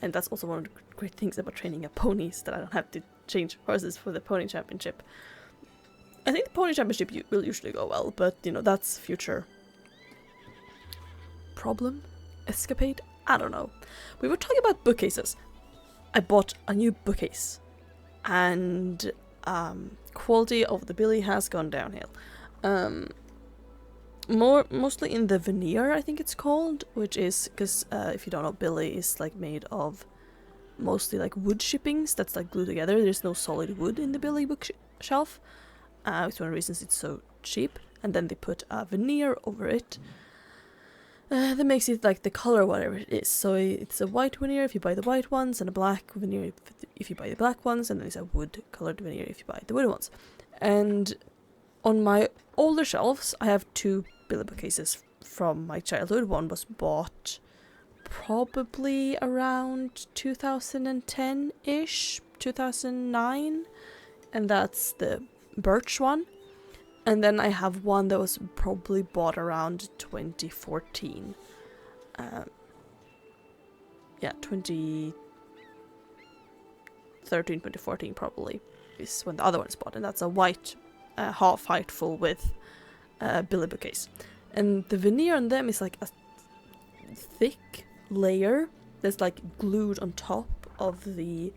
And that's also one of the great things about training a pony, is that I don't have to change horses for the pony championship. I think the pony championship will usually go well, but you know, that's future problem, escapade, I don't know. We were talking about bookcases. I bought a new bookcase, and quality of the Billy has gone downhill. Mostly in the veneer, I think it's called, which is because if you don't know, Billy is like made of mostly like wood shippings that's like glued together. There's no solid wood in the Billy bookshelf. It's one of the reasons it's so cheap. And then they put a veneer over it that makes it like the color whatever it is. So it's a white veneer if you buy the white ones, and a black veneer if you buy the black ones, and then it's a wood colored veneer if you buy the wood ones. And on my older shelves, I have 2 Billy bookcases from my childhood. One was bought probably around 2010-ish, 2009, and that's the birch one. And then I have one that was probably bought around 2014. 2013, 2014 probably is when the other one is bought, and that's a white half height full width Billy bookcase. And the veneer on them is like a thick layer that's like glued on top of the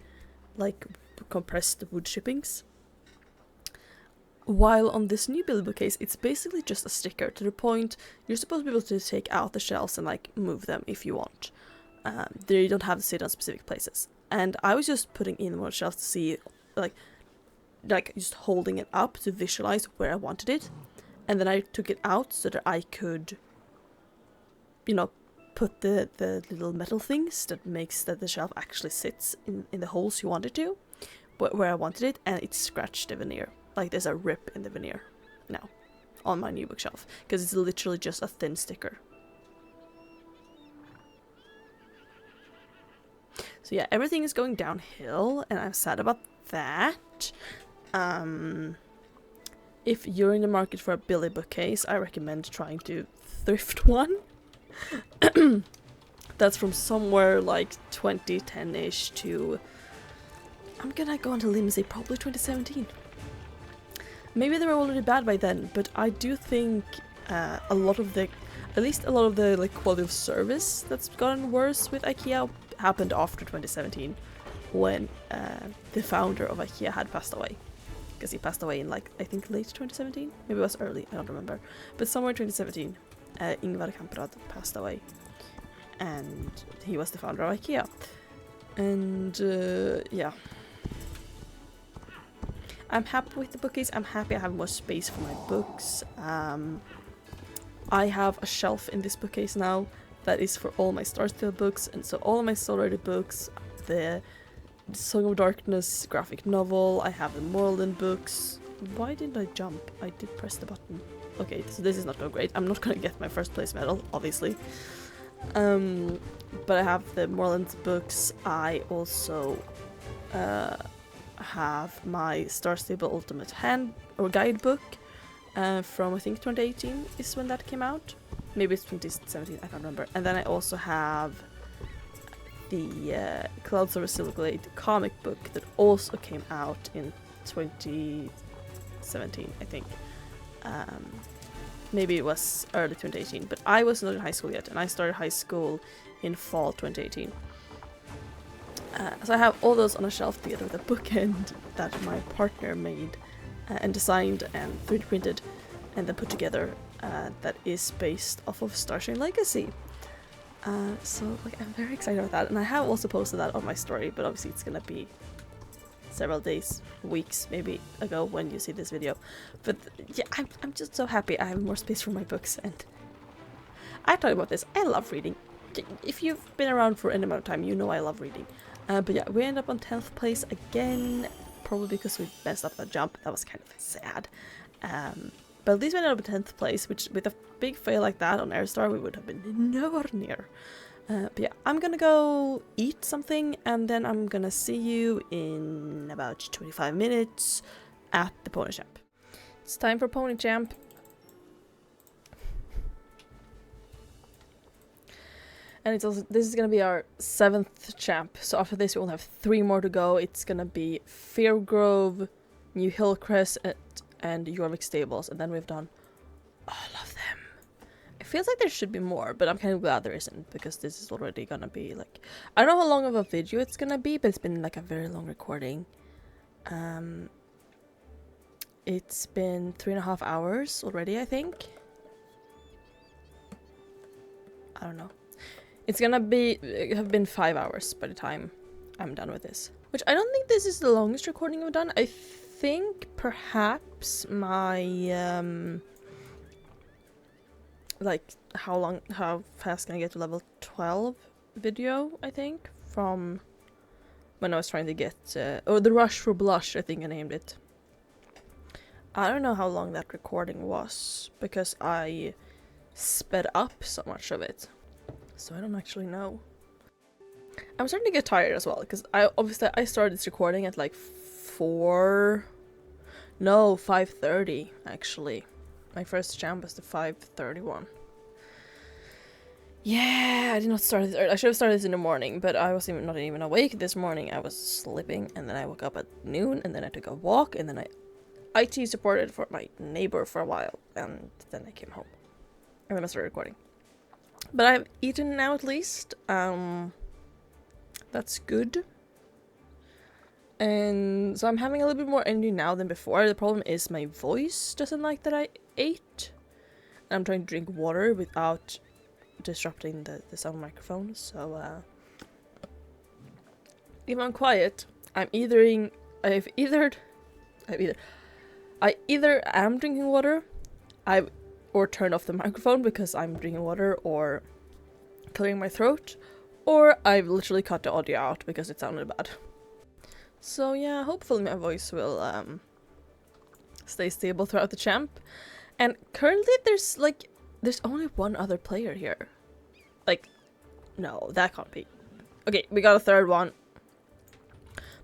like compressed wood shippings. While on this new Billy bookcase, it's basically just a sticker, to the point you're supposed to be able to take out the shelves and like move them if you want. You don't have to sit on specific places. And I was just putting in more shelves to see, like just holding it up to visualize where I wanted it. And then I took it out so that I could, you know, put the little metal things that makes that the shelf actually sits in the holes you want it to, where I wanted it, and it scratched the veneer. Like there's a rip in the veneer now on my new bookshelf because it's literally just a thin sticker. So yeah, everything is going downhill, and I'm sad about that. If you're in the market for a Billy bookcase, I recommend trying to thrift one. That's from somewhere like 2010-ish to, I'm gonna go on to limb, say probably 2017. Maybe they were already bad by then, but I do think at least a lot of the like quality of service that's gotten worse with IKEA happened after 2017, when the founder of IKEA had passed away. Because he passed away in like, I think late 2017? Maybe it was early, I don't remember. But somewhere in 2017, Ingvar Kamprad passed away. And he was the founder of IKEA. And yeah. I'm happy with the bookcase. I'm happy I have more space for my books. I have a shelf in this bookcase now that is for all my Starstale books, and so all of my Soul books, the Song of Darkness graphic novel, I have the Morland books. Why didn't I jump? I did press the button. Okay, so this is not going great. I'm not gonna get my first place medal, obviously. But I have the Morland books. I also have my Star Stable Ultimate Hand or Guidebook. from I think 2018 is when that came out. Maybe it's 2017, I can't remember. And then I also have the Clouds Over Silverglade comic book that also came out in 2017, I think. Maybe it was early 2018, but I was not in high school yet, and I started high school in fall 2018. So I have all those on a shelf together with a bookend that my partner made and designed and 3D printed and then put together that is based off of Starshine Legacy. So like, I'm very excited about that, and I have also posted that on my story, but obviously it's gonna be several days, weeks maybe ago when you see this video. But yeah, I'm just so happy I have more space for my books, and I talk about this. I love reading. If you've been around for any amount of time, you know I love reading. But yeah, we end up on 10th place again, probably because we messed up that jump. That was kind of sad. But at least we ended up in 10th place, which with a big fail like that on Airstar, we would have been nowhere near. But yeah, I'm gonna go eat something, and then I'm gonna see you in about 25 minutes at the Pony Champ. It's time for Pony Champ. And it's also, this is gonna be our 7th champ, so after this we will have 3 more to go. It's gonna be Fairgrove, New Hillcrest, and Jorvik Stables, and then we've done all of them. It feels like there should be more, but I'm kind of glad there isn't, because this is already gonna be like, I don't know how long of a video it's gonna be, but it's been like a very long recording. It's been 3.5 hours already, I think. I don't know. It's gonna have been 5 hours by the time I'm done with this. Which I don't think this is the longest recording I've done. I think perhaps my like how fast can I get to level 12 video, I think, from when I was trying to get or the Rush for Blush, I think I named it. I don't know how long that recording was, because I sped up so much of it. So I don't actually know. I'm starting to get tired as well, because I started this recording at like 5:30 actually. My first champ was the 5:30 one. Yeah, I did not start this early. I should have started this in the morning, but I was not even awake this morning. I was sleeping, and then I woke up at noon, and then I took a walk, and then I IT supported for my neighbor for a while, and then I came home. And then I started recording. But I've eaten now at least. That's good. And so I'm having a little bit more energy now than before. The problem is my voice doesn't like that I ate. And I'm trying to drink water without disrupting the sound microphone. So if I'm quiet, I either am drinking water, or turn off the microphone because I'm drinking water or clearing my throat, or I've literally cut the audio out because it sounded bad. So yeah, hopefully my voice will stay stable throughout the champ. And currently there's only one other player here. Like, no, that can't be. Okay, we got a third one.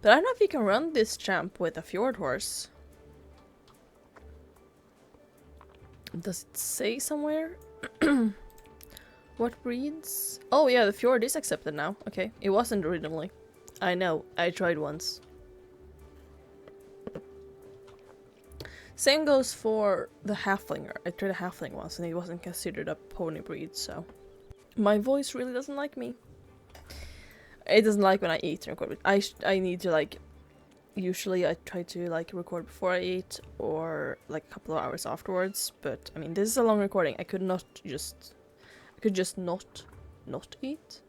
But I don't know if you can run this champ with a fjord horse. Does it say somewhere? What breeds? Oh yeah, the fjord is accepted now. Okay, it wasn't originally. I know, I tried once. Same goes for the halflinger. I tried a halfling once and it wasn't considered a pony breed, so... My voice really doesn't like me. It doesn't like when I eat and record. I need to like... Usually I try to like record before I eat or like a couple of hours afterwards, but I mean this is a long recording. I could just not eat.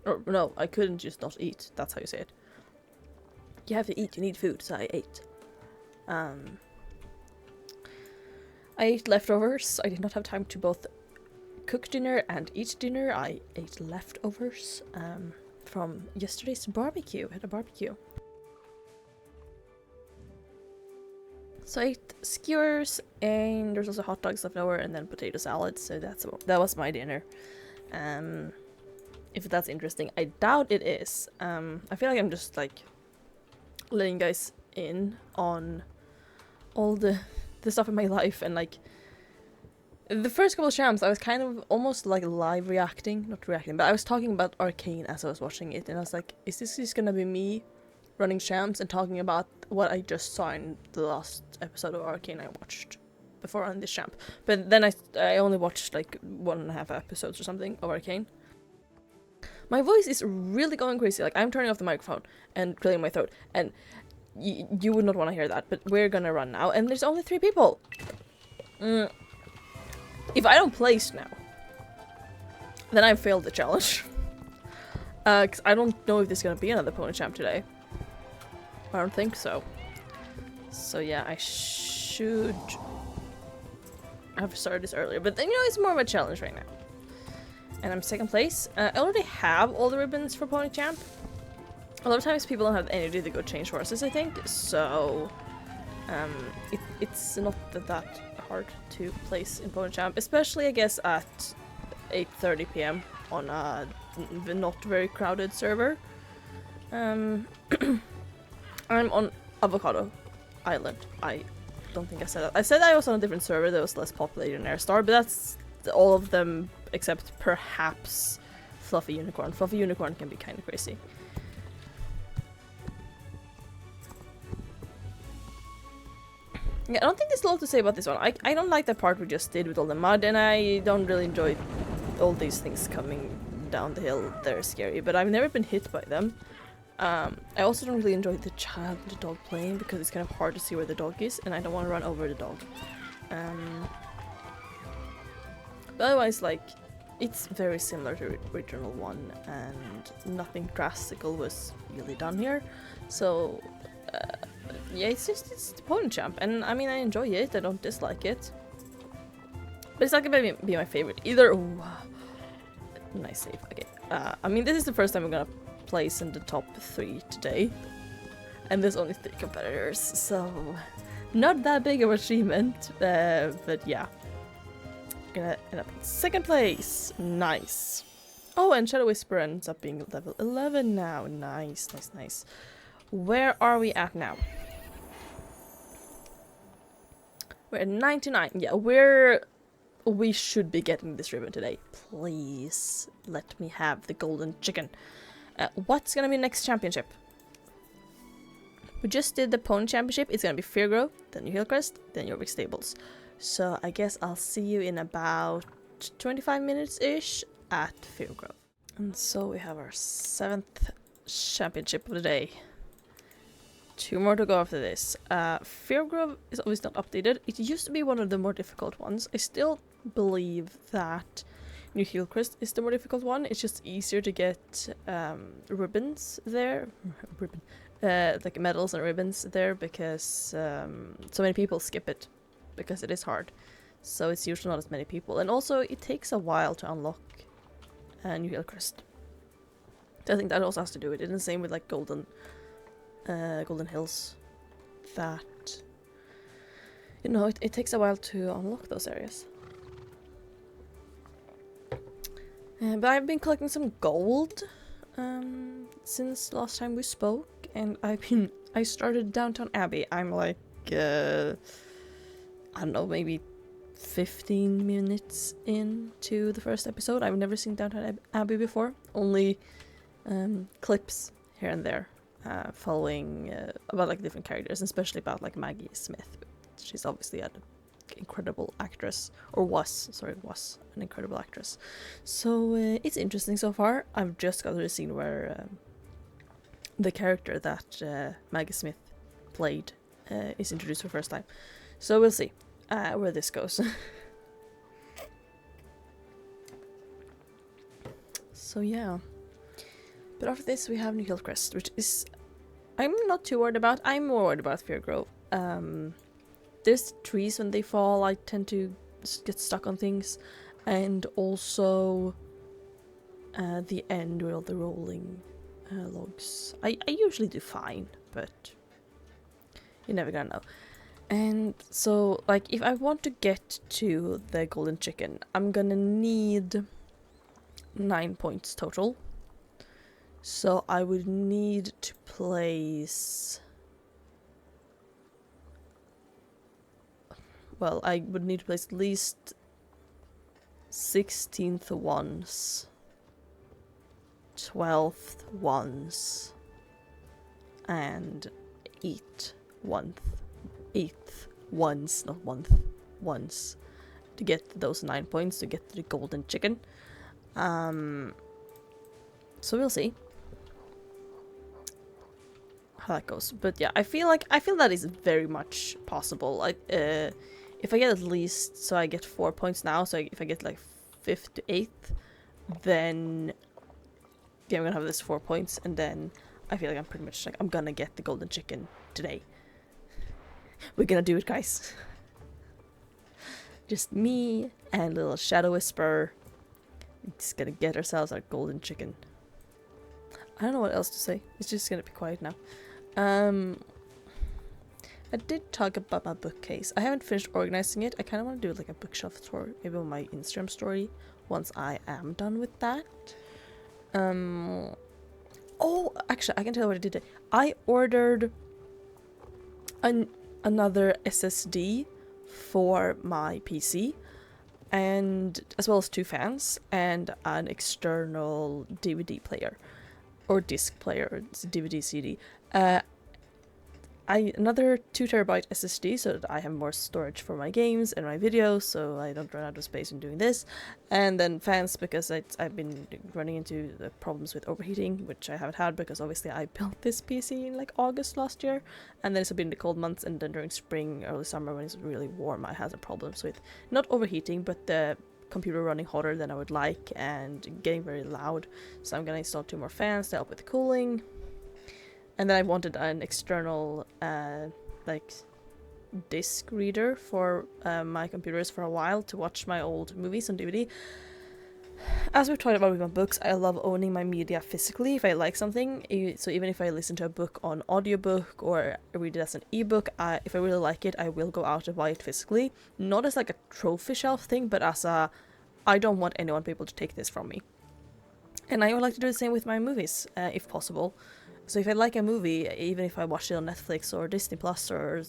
Or no, I couldn't just not eat. That's how you say it. You have to eat, you need food, so I ate. I ate leftovers. I did not have time to both cook dinner and eat dinner. I ate leftovers from yesterday's barbecue. I had a barbecue. So I ate skewers, and there's also hot dogs left over, and then potato salad. So that was my dinner. If that's interesting, I doubt it is. I feel like I'm just like letting you guys in on all the the stuff in my life, and like the first couple of champs I was kind of almost like live reacting, not reacting, but I was talking about Arcane as I was watching it, and I was like, is this just gonna be me running champs and talking about what I just saw in the last episode of Arcane I watched before on this champ? But then I only watched like 1.5 episodes or something of Arcane. My voice is really going crazy. Like, I'm turning off the microphone and clearing my throat, and you would not want to hear that, but we're gonna run now, and there's only 3 people. If I don't place now, then I failed the challenge. Because I don't know if there's gonna be another pony champ today. I don't think so. So yeah, I should have started this earlier, but then, you know, it's more of a challenge right now. And I'm 2nd place. I already have all the ribbons for pony champ. A lot of times people don't have the energy to go change horses, I think, so it's not that hard to place in pony champ, especially I guess at 8:30 p.m. on a not very crowded server. I'm on Avocado Island. I don't think I said that. I said I was on a different server that was less populated than Airstar, but that's all of them except perhaps Fluffy Unicorn. Fluffy Unicorn can be kind of crazy. Yeah, I don't think there's a lot to say about this one. I don't like the part we just did with all the mud, and I don't really enjoy all these things coming down the hill. They're scary, but I've never been hit by them. I also don't really enjoy the child and the dog playing because it's kind of hard to see where the dog is, and I don't want to run over the dog. But otherwise, like, it's very similar to original 1, and nothing drastical was really done here. So, yeah, it's the pony champ, and I mean, I enjoy it, I don't dislike it. But it's not gonna be my favorite either. Ooh, nice save. Okay, I mean, this is the first time I'm gonna place in the top 3 today. And there's only 3 competitors, so not that big of an achievement, but yeah. Gonna end up in 2nd place. Nice. Oh, and Shadow Whisperer ends up being level 11 now. Nice, nice, nice. Where are we at now? We're at 99. Yeah, we should be getting this ribbon today. Please let me have the golden chicken. What's gonna be next championship? We just did the pony championship. It's gonna be Fairgrove, then New Hillcrest, then Yorvik Stables. So I guess I'll see you in about 25 minutes-ish at Fairgrove. And so we have our 7th championship of the day. 2 more to go after this. Fairgrove is always not updated. It used to be one of the more difficult ones. I still believe that New Hillcrest is the more difficult one. It's just easier to get ribbons there. Like medals and ribbons there because so many people skip it because it is hard. So it's usually not as many people. And also it takes a while to unlock New Hillcrest. I think that also has to do with it. And the same with like Golden Hills. That, you know, it takes a while to unlock those areas. But I've been collecting some gold since last time we spoke, and I started Downtown Abbey. I'm like, I don't know, maybe 15 minutes into the first episode. I've never seen Downtown Abbey before, only clips here and there, following about like different characters, especially about like Maggie Smith. She's obviously an incredible actress, or was an incredible actress. So it's interesting so far. I've just got to the scene where the character that Maggie Smith played is introduced for the first time. So we'll see where this goes. So yeah. But after this we have New Hillcrest, which is I'm not too worried about. I'm more worried about Fairgrove. There's trees, when they fall I tend to get stuck on things, and also the end with all the rolling logs. I usually do fine, but you're never gonna know. And so, like, if I want to get to the golden chicken, I'm gonna need 9 points total. So I would need to place well, I would need to place at least 16th once, 12th once, and 8th once, not once, to get those 9 points to get the golden chicken. So we'll see how that goes. But yeah, I feel that is very much possible. Like, if I get at least, so I get 4 points now, so if I get like 5th to 8th, then yeah, I'm gonna have this 4 points, and then I feel like I'm pretty much like, I'm gonna get the golden chicken today. We're gonna do it, guys. Just me and little Shadow Whisperer. We're just gonna get ourselves our golden chicken. I don't know what else to say. It's just gonna be quiet now. I did talk about my bookcase. I haven't finished organizing it. I kind of want to do like a bookshelf tour, maybe on my Instagram story, once I am done with that. Oh, actually, I can tell you what I did today. I ordered another SSD for my PC, and as well as 2 fans and an external DVD player or disc player, it's DVD CD. Another 2TB SSD so that I have more storage for my games and my videos, so I don't run out of space in doing this. And then fans, because I've been running into the problems with overheating, which I haven't had because obviously I built this PC in like August last year, and then it's been the cold months, and then during spring, early summer when it's really warm, I had a problems with not overheating, but the computer running hotter than I would like and getting very loud. So I'm gonna install 2 more fans to help with the cooling. And then I wanted an external, like, disc reader for my computers for a while to watch my old movies on DVD. As we've talked about with my books, I love owning my media physically if I like something. So even if I listen to a book on audiobook or read it as an ebook, if I really like it, I will go out and buy it physically. Not as like a trophy shelf thing, but as a, I don't want anyone to be able to take this from me. And I would like to do the same with my movies, if possible. So if I like a movie, even if I watch it on Netflix or Disney Plus, or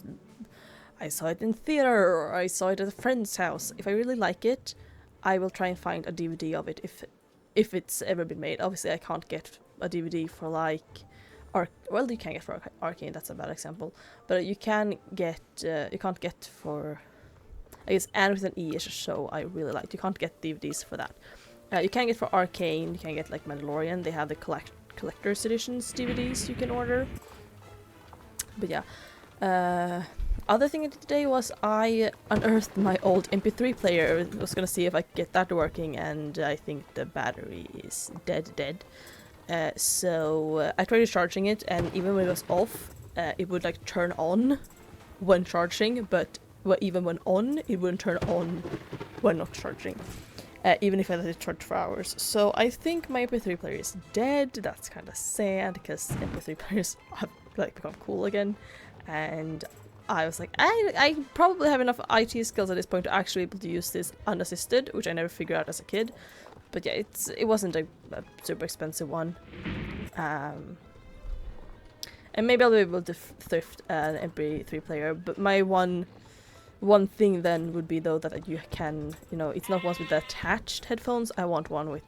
I saw it in theater, or I saw it at a friend's house, if I really like it, I will try and find a DVD of it if it's ever been made. Obviously, I can't get a DVD for like, well, you can get for Arcane. That's a bad example, but you can get. You can't get for. I guess And with an E is a show I really liked. You can't get DVDs for that. You can get for Arcane. You can get like Mandalorian. They have the collector's editions DVDs you can order. But yeah, other thing I did today was I unearthed my old MP3 player. I was gonna see if I could get that working, and I think the battery is dead. So I tried charging it, and even when it was off, it would like turn on when charging, but even when on, it wouldn't turn on when not charging. Even if I let it charge for hours. So I think my MP3 player is dead. That's kind of sad because MP3 players have like become cool again. And I was like, I probably have enough IT skills at this point to actually be able to use this unassisted, which I never figured out as a kid. But yeah, it wasn't a super expensive one. And maybe I'll be able to thrift an MP3 player. But my one thing then would be though that you can, it's not ones with the attached headphones. I want one with,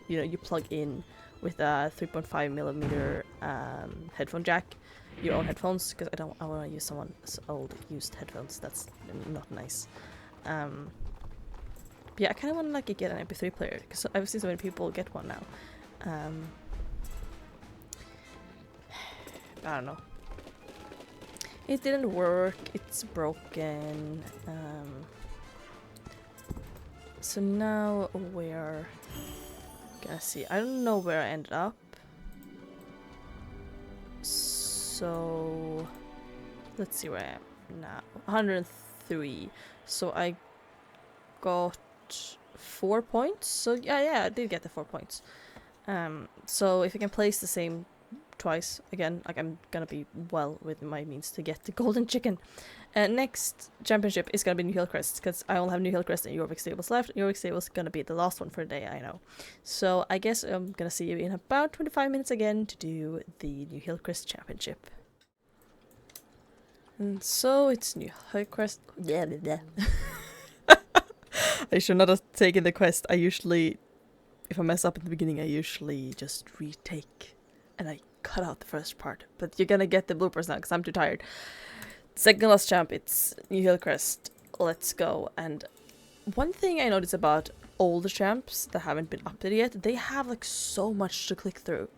you plug in with a 3.5mm headphone jack, your own headphones, because I want to use someone's old used headphones. That's not nice. Yeah, I kind of want to like get an MP3 player because I've seen so many people get one now. I don't know. It didn't work, it's broken. So now we're gonna see. I don't know where I ended up. So let's see where I am now. 103. So I got 4 points. So yeah, I did get the 4 points. So if I can place the same twice again, like I'm gonna be well within my means to get the golden chicken. Next championship is gonna be New Hillcrest, because I only have New Hillcrest and Jorvik Stables left. Jorvik Stables is gonna be the last one for the day, I know. So I guess I'm gonna see you in about 25 minutes again to do the New Hillcrest championship. And so it's new quest. Yeah, I should not have taken the quest. I usually, if I mess up in the beginning, I usually just retake and I cut out the first part. But you're gonna get the bloopers now because I'm too tired. Second last champ, it's New Hillcrest. Let's go. And one thing I noticed about older champs that haven't been updated yet, they have like so much to click through.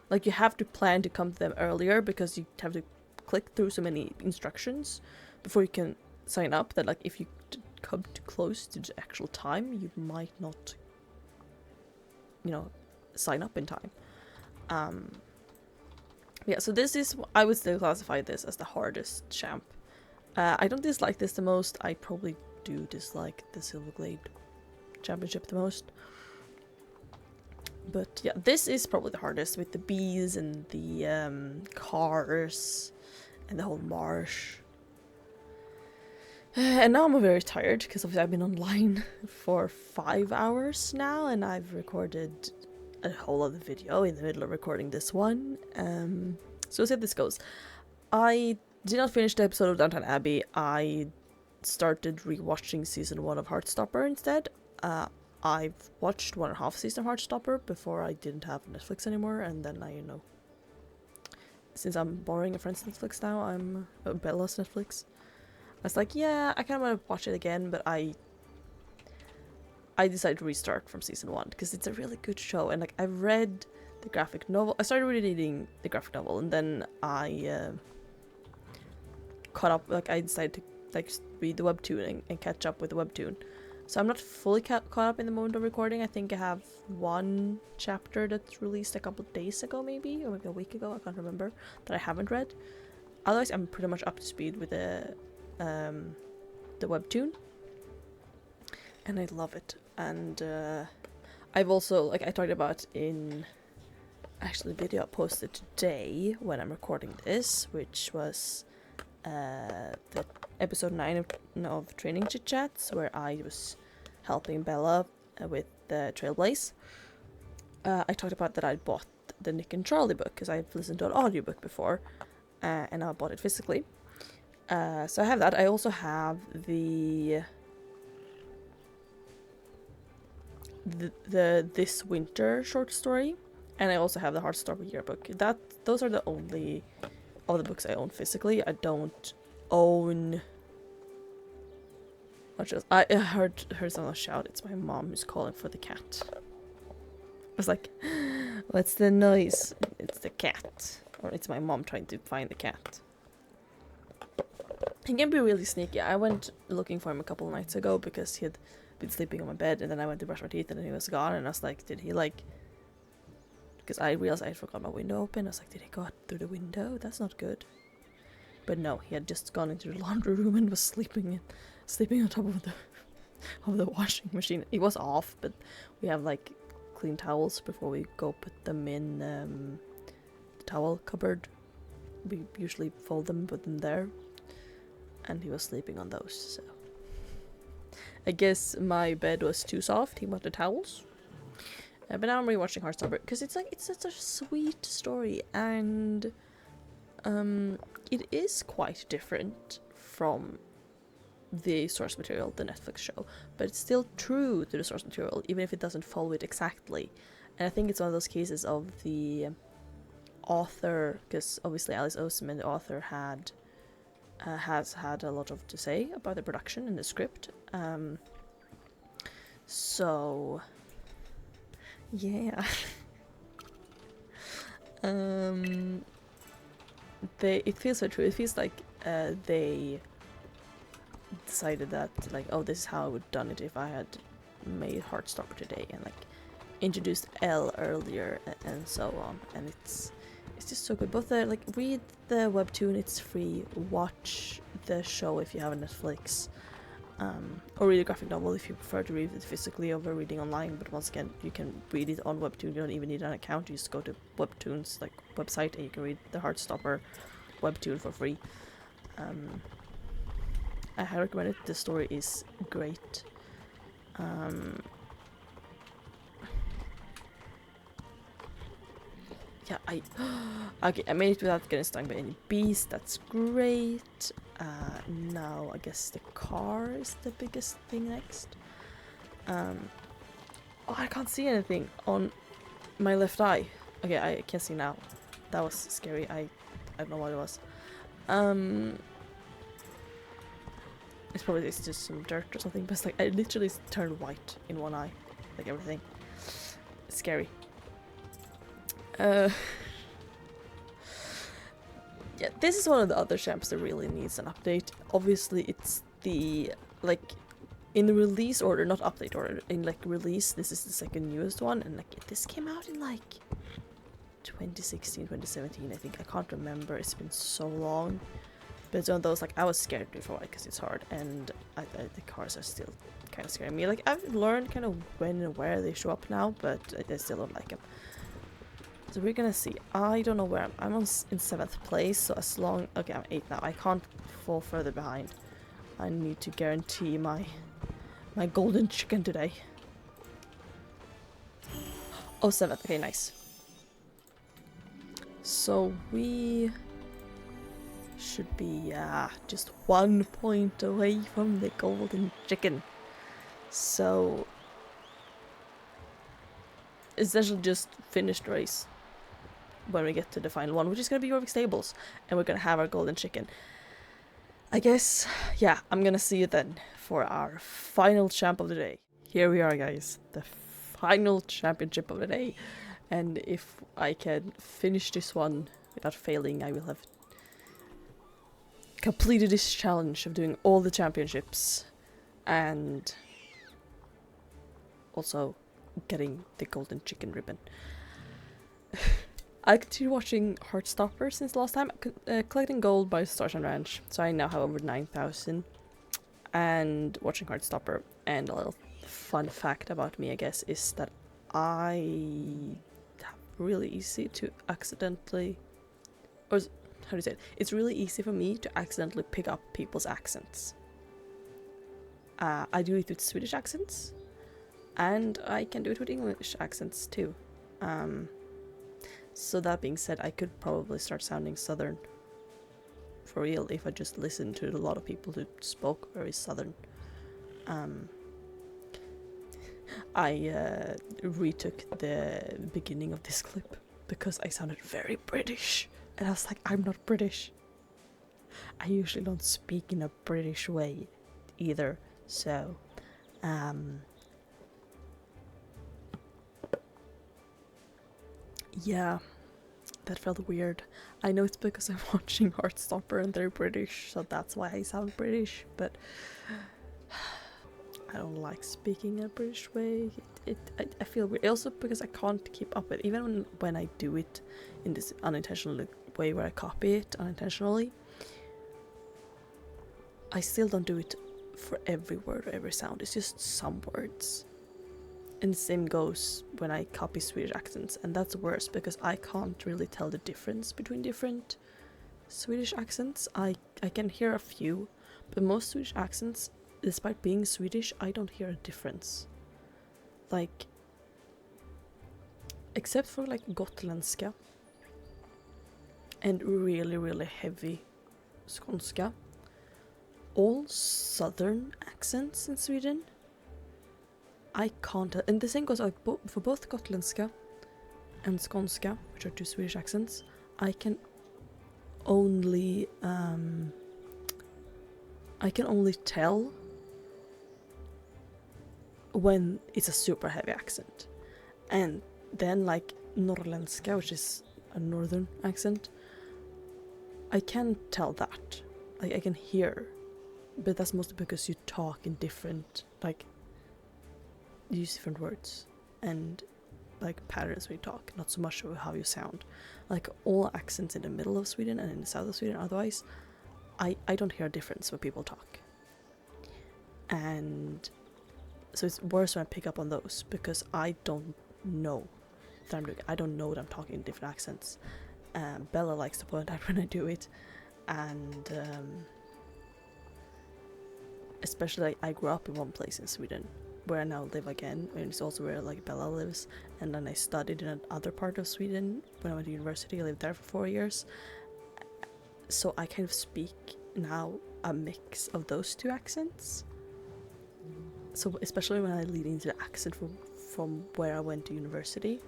Like you have to plan to come to them earlier because you have to click through so many instructions before you can sign up that like if you come too close to the actual time, you might not, you know, sign up in time. Yeah, so this is, I would still classify this as the hardest champ. I don't dislike this the most. I probably do dislike the Silverglade Championship the most. But yeah, this is probably the hardest with the bees and the cars and the whole marsh. And now I'm very tired because obviously I've been online for 5 hours now and I've recorded a whole other video in the middle of recording this one. So let's see how this goes. I did not finish the episode of Downton Abbey. I started rewatching season 1 of Heartstopper instead. I've watched 1.5 season of Heartstopper before I didn't have Netflix anymore, and then I, you know, since I'm borrowing a friend's Netflix now, I'm Bella's Netflix. I was like, yeah, I kind of want to watch it again, but I decided to restart from season 1 because it's a really good show, and like I read the graphic novel. I started reading the graphic novel, and then I caught up. Like I decided to like read the webtoon and catch up with the webtoon. So I'm not fully caught up in the moment of recording. I think I have one chapter that's released a couple of days ago, maybe, or maybe a week ago. I can't remember, that I haven't read. Otherwise, I'm pretty much up to speed with the webtoon, and I love it. And I've also, like I talked about in actually the video I posted today when I'm recording this, which was the episode 9 of Training Chit Chats, where I was helping Bella with the Trailblaze. I talked about that I bought the Nick and Charlie book because I've listened to an audiobook before, and I bought it physically. So I have that. I also have the This Winter short story, and I also have the Heartstopper yearbook. Those are the only of the books I own physically. I don't own much else. I heard someone shout. It's my mom who's calling for the cat. I was like, what's the noise? It's the cat. Or it's my mom trying to find the cat. He can be really sneaky. I went looking for him a couple of nights ago because he had been sleeping on my bed, and then I went to brush my teeth and then he was gone, and I was like, did he like... Because I realized I had forgotten my window open. I was like, did he go out through the window? That's not good. But no, he had just gone into the laundry room and was sleeping on top of the washing machine. It was off, but we have like clean towels before we go put them in the towel cupboard. We usually fold them, put them there, and he was sleeping on those. So I guess my bed was too soft. He wanted towels. But now I'm rewatching Heartstopper because it's such a sweet story, and it is quite different from the source material, the Netflix show, but it's still true to the source material, even if it doesn't follow it exactly. And I think it's one of those cases of the author, because obviously Alice Oseman, the author, has had a lot to say about the production and the script. So yeah. It feels so true. It feels like they decided that, like, oh, this is how I would have done it if I had made Heartstopper today, and like introduced Elle earlier and so on. And it's just so good. Both like read the webtoon, it's free. Watch the show if you have a Netflix. Or read a graphic novel if you prefer to read it physically over reading online. But once again, you can read it on Webtoon. You don't even need an account. You just go to Webtoon's like website and you can read the Heartstopper webtoon for free. I highly recommend it. The story is great. Yeah, I made it without getting stung by any bees. That's great. Now I guess the car is the biggest thing next. Oh, I can't see anything on my left eye. Okay, I can see now. That was scary. I don't know what it was. It's probably just some dirt or something, but it's like I literally turned white in one eye, like everything. It's scary. Yeah, this is one of the other champs that really needs an update. Obviously, it's the like in the release order, not update order. In like release, this is the second newest one, and like this came out in like 2016, 2017. I think I can't remember. It's been so long. But it's one of those, like, I was scared before because it's hard, and the cars are still kind of scaring me. Like, I've learned kind of when and where they show up now, but I still don't like them. So we're gonna see. I don't know where I'm in 7th place, so as long... Okay, I'm 8th now. I can't fall further behind. I need to guarantee my golden chicken today. Oh, 7th. Okay, nice. So we... should be just 1 point away from the golden chicken. So essentially just finish the race when we get to the final one, which is gonna be Jorvik Stables, and we're gonna have our golden chicken. I guess, yeah, I'm gonna see you then for our final champ of the day. Here we are, guys, the final championship of the day, and if I can finish this one without failing, I will have completed this challenge of doing all the championships and also getting the golden chicken ribbon. I continued watching Heartstopper since last time, collecting gold by Starshine Ranch, so I now have over 9,000, and watching Heartstopper. And a little fun fact about me, I guess, is that I have really easy to accidentally, or how do you say it? It's really easy for me to accidentally pick up people's accents. I do it with Swedish accents, and I can do it with English accents too. So that being said, I could probably start sounding southern for real if I just listened to a lot of people who spoke very southern. I retook the beginning of this clip because I sounded very British. And I was like, I'm not British. I usually don't speak in a British way either. So, yeah, that felt weird. I know it's because I'm watching Heartstopper and they're British, so that's why I sound British, but I don't like speaking a British way. I feel weird. Also because I can't keep up with it. Even when I do it in this unintentional way where I copy it unintentionally, I still don't do it for every word or every sound. It's just some words. And the same goes when I copy Swedish accents, and that's worse because I can't really tell the difference between different Swedish accents. I can hear a few, but most Swedish accents, despite being Swedish, I don't hear a difference. Like, except for like gotländska and really, really heavy skånska. All southern accents in Sweden, I can't, and the same goes like for both gotländska and skånska, which are two Swedish accents. I can only tell when it's a super heavy accent, and then like norrländska, which is a northern accent, I can tell that. I can hear, but that's mostly because you talk in different, like, you use different words and like patterns when you talk, not so much of how you sound. Like all accents in the middle of Sweden and in the south of Sweden otherwise, I don't hear a difference when people talk. And so it's worse when I pick up on those because I don't know that I'm doing it. I don't know that I'm talking in different accents. Bella likes to point out when I do it, and especially like, I grew up in one place in Sweden where I now live again, and it's also where like Bella lives, and then I studied in another part of Sweden when I went to university. I lived there for 4 years, so I kind of speak now a mix of those two accents. So especially when I lead into the accent from where I went to university,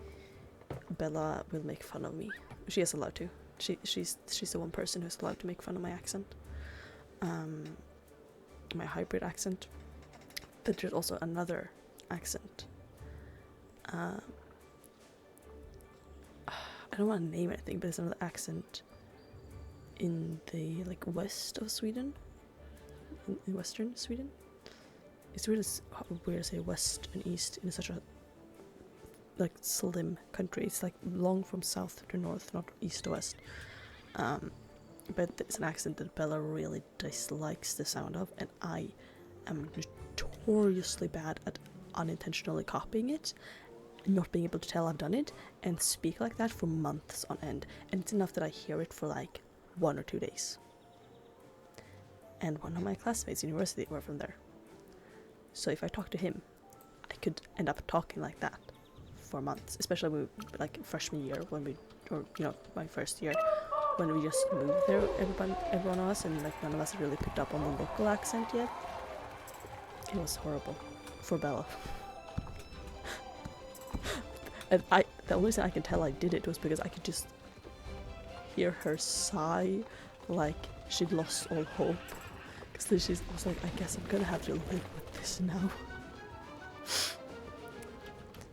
Bella will make fun of me. She is allowed to. She's the one person who's allowed to make fun of my accent, my hybrid accent. But there's also another accent. I don't want to name anything, but there's another accent in the like west of Sweden, in western Sweden. It's really weird to say west and east in such a like slim country. It's like long from south to north, not east to west. But it's an accent that Bella really dislikes the sound of, and I am notoriously bad at unintentionally copying it, not being able to tell I've done it, and speak like that for months on end. And it's enough that I hear it for like 1 or 2 days. And one of my classmates in university were from there. So if I talk to him, I could end up talking like that for months, especially when like freshman year, when we, or you know, my first year, when we just moved there, everyone of us, and like none of us really picked up on the local accent yet. It was horrible for Bella. And the only reason I can tell I did it was because I could just hear her sigh like she'd lost all hope. Because then she was like, I guess I'm gonna have to live with this now.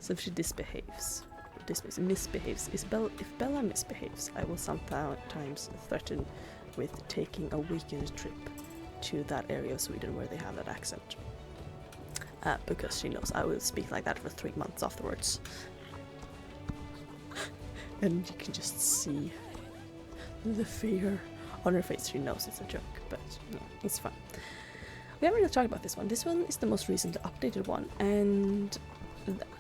So if she misbehaves, if Bella misbehaves, I will sometimes threaten with taking a weekend trip to that area of Sweden where they have that accent. Because she knows I will speak like that for 3 months afterwards. And you can just see the fear on her face. She knows it's a joke, but no, it's fun. We haven't really talked about this one. This one is the most recently updated one, and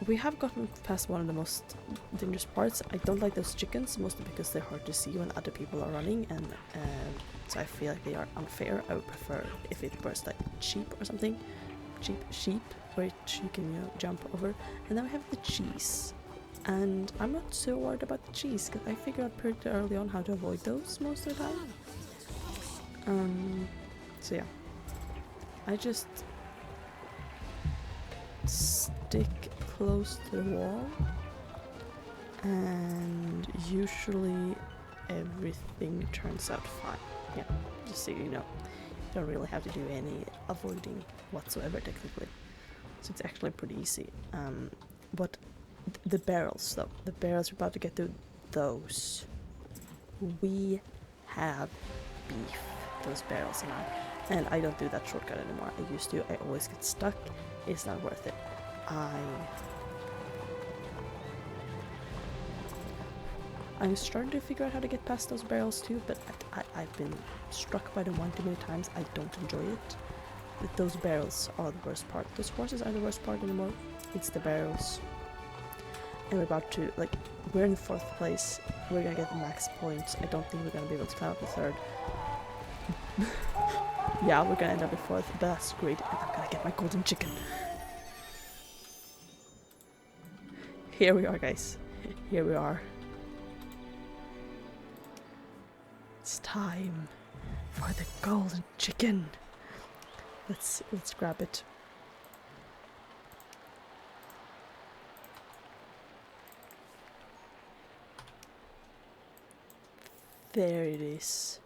we have gotten past one of the most dangerous parts. I don't like those chickens, mostly because they're hard to see when other people are running, and so I feel like they are unfair. I would prefer if it was like sheep or something. Sheep, which you can, you know, jump over. And then we have the cheese. And I'm not so worried about the cheese, because I figured out pretty early on how to avoid those most of the time. So yeah. I just stick close to the wall, and usually everything turns out fine. Yeah, just so you know. You don't really have to do any avoiding whatsoever technically. So it's actually pretty easy. But the barrels though, the barrels we're about to get to, those. We have beef, those barrels and and I don't do that shortcut anymore. I used to, I always get stuck. It's not worth it. I'm starting to figure out how to get past those barrels too, but I've been struck by them one too many times. I don't enjoy it. But those barrels are the worst part. Those horses are the worst part anymore. It's the barrels. And we're about to, like, we're in 4th place. We're gonna get the max points. I don't think we're gonna be able to climb up to 3rd. Yeah, we're gonna end up in 4th, but that's great. And I'm gonna get my golden chicken. Here we are, guys. Here we are. It's time for the golden chicken. Let's grab it. There it is.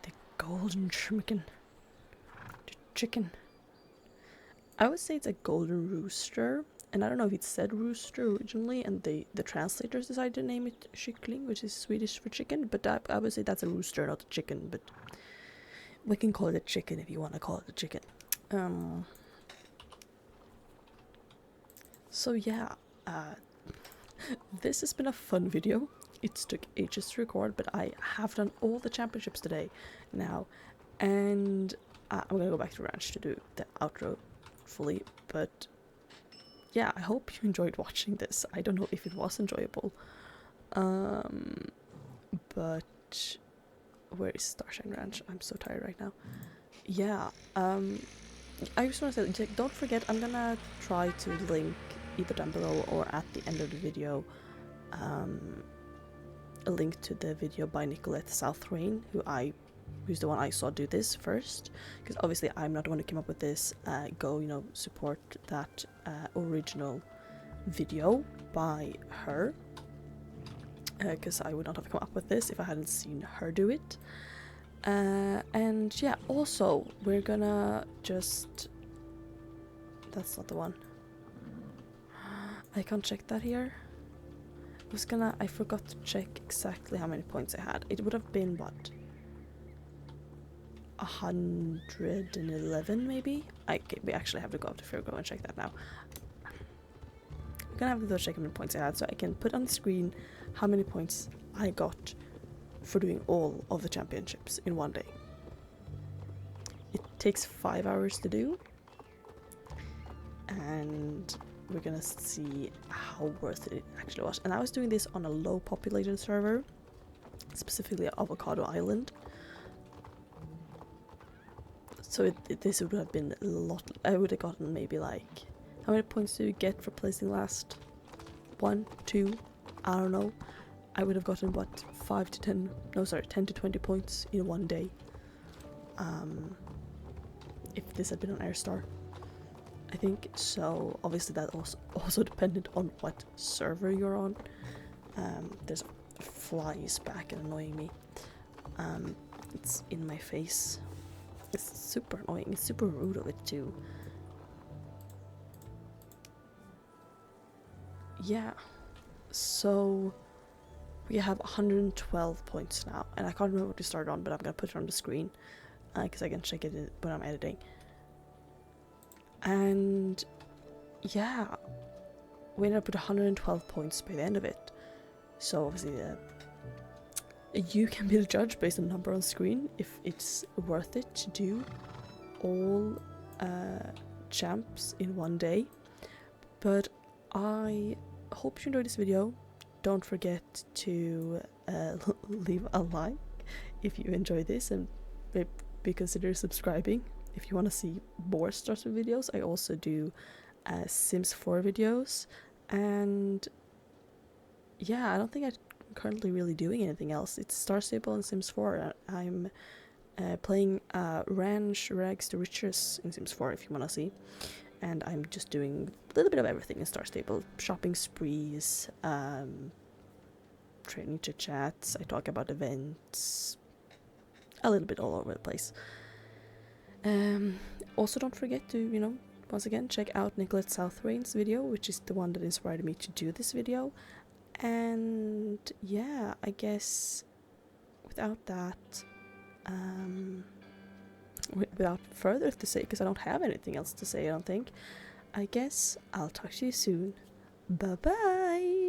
The golden chicken. The chicken. I would say it's a golden rooster, and I don't know if it said rooster originally, and the translators decided to name it kyckling, which is Swedish for chicken, but I would say that's a rooster, not a chicken, but we can call it a chicken if you want to call it a chicken. So yeah, this has been a fun video. It took ages to record, but I have done all the championships today now, and I'm gonna go back to ranch to do the outro fully, but yeah, I hope you enjoyed watching this. I don't know if it was enjoyable, but where is Starshine Ranch? I'm so tired right now. Yeah, I just want to say, don't forget, I'm gonna try to link either down below or at the end of the video a link to the video by Nicolette Southrain, who I who's the one I saw do this first, because obviously I'm not the one who came up with this. Go, you know, support that original video by her, because I would not have come up with this if I hadn't seen her do it. And yeah, also we're gonna just, that's not the one, I can't check that here. I forgot to check exactly how many points I had. It would have been what, 111 maybe? We actually have to go up to Fairgrow and check that now. I'm gonna have to go check how many points I had so I can put on the screen how many points I got for doing all of the championships in one day. It takes 5 hours to do, and we're gonna see how worth it actually was. And I was doing this on a low populated server, specifically Avocado Island. So this would have been a lot. I would have gotten maybe like, how many points do you get for placing last? 1, 2, I don't know. I would have gotten what, 10 to 20 points in one day. If this had been on Airstar, I think. So obviously that also depended on what server you're on. There's flies back and annoying me. It's in my face. It's super annoying. It's super rude of it too. Yeah. So we have 112 points now, and I can't remember what we started on, but I'm gonna put it on the screen because I can check it when I'm editing. And yeah, we ended up with 112 points by the end of it. So obviously you can be the judge based on the number on screen if it's worth it to do all champs in one day. But I hope you enjoyed this video. Don't forget to leave a like if you enjoy this, and maybe consider subscribing if you want to see more Star Stable videos. I also do Sims 4 videos, and yeah, I don't think I'm currently really doing anything else. It's Star Stable and Sims 4. I'm playing Ranch Rags to Riches in Sims 4 if you want to see, and I'm just doing a little bit of everything in Star Stable. Shopping sprees, training chit chats, I talk about events, a little bit all over the place. Also don't forget to, you know, once again check out Nicolette Southrain's video, which is the one that inspired me to do this video. And yeah, I guess without that, without further to say, because I don't have anything else to say, I don't think, I guess I'll talk to you soon. Bye bye.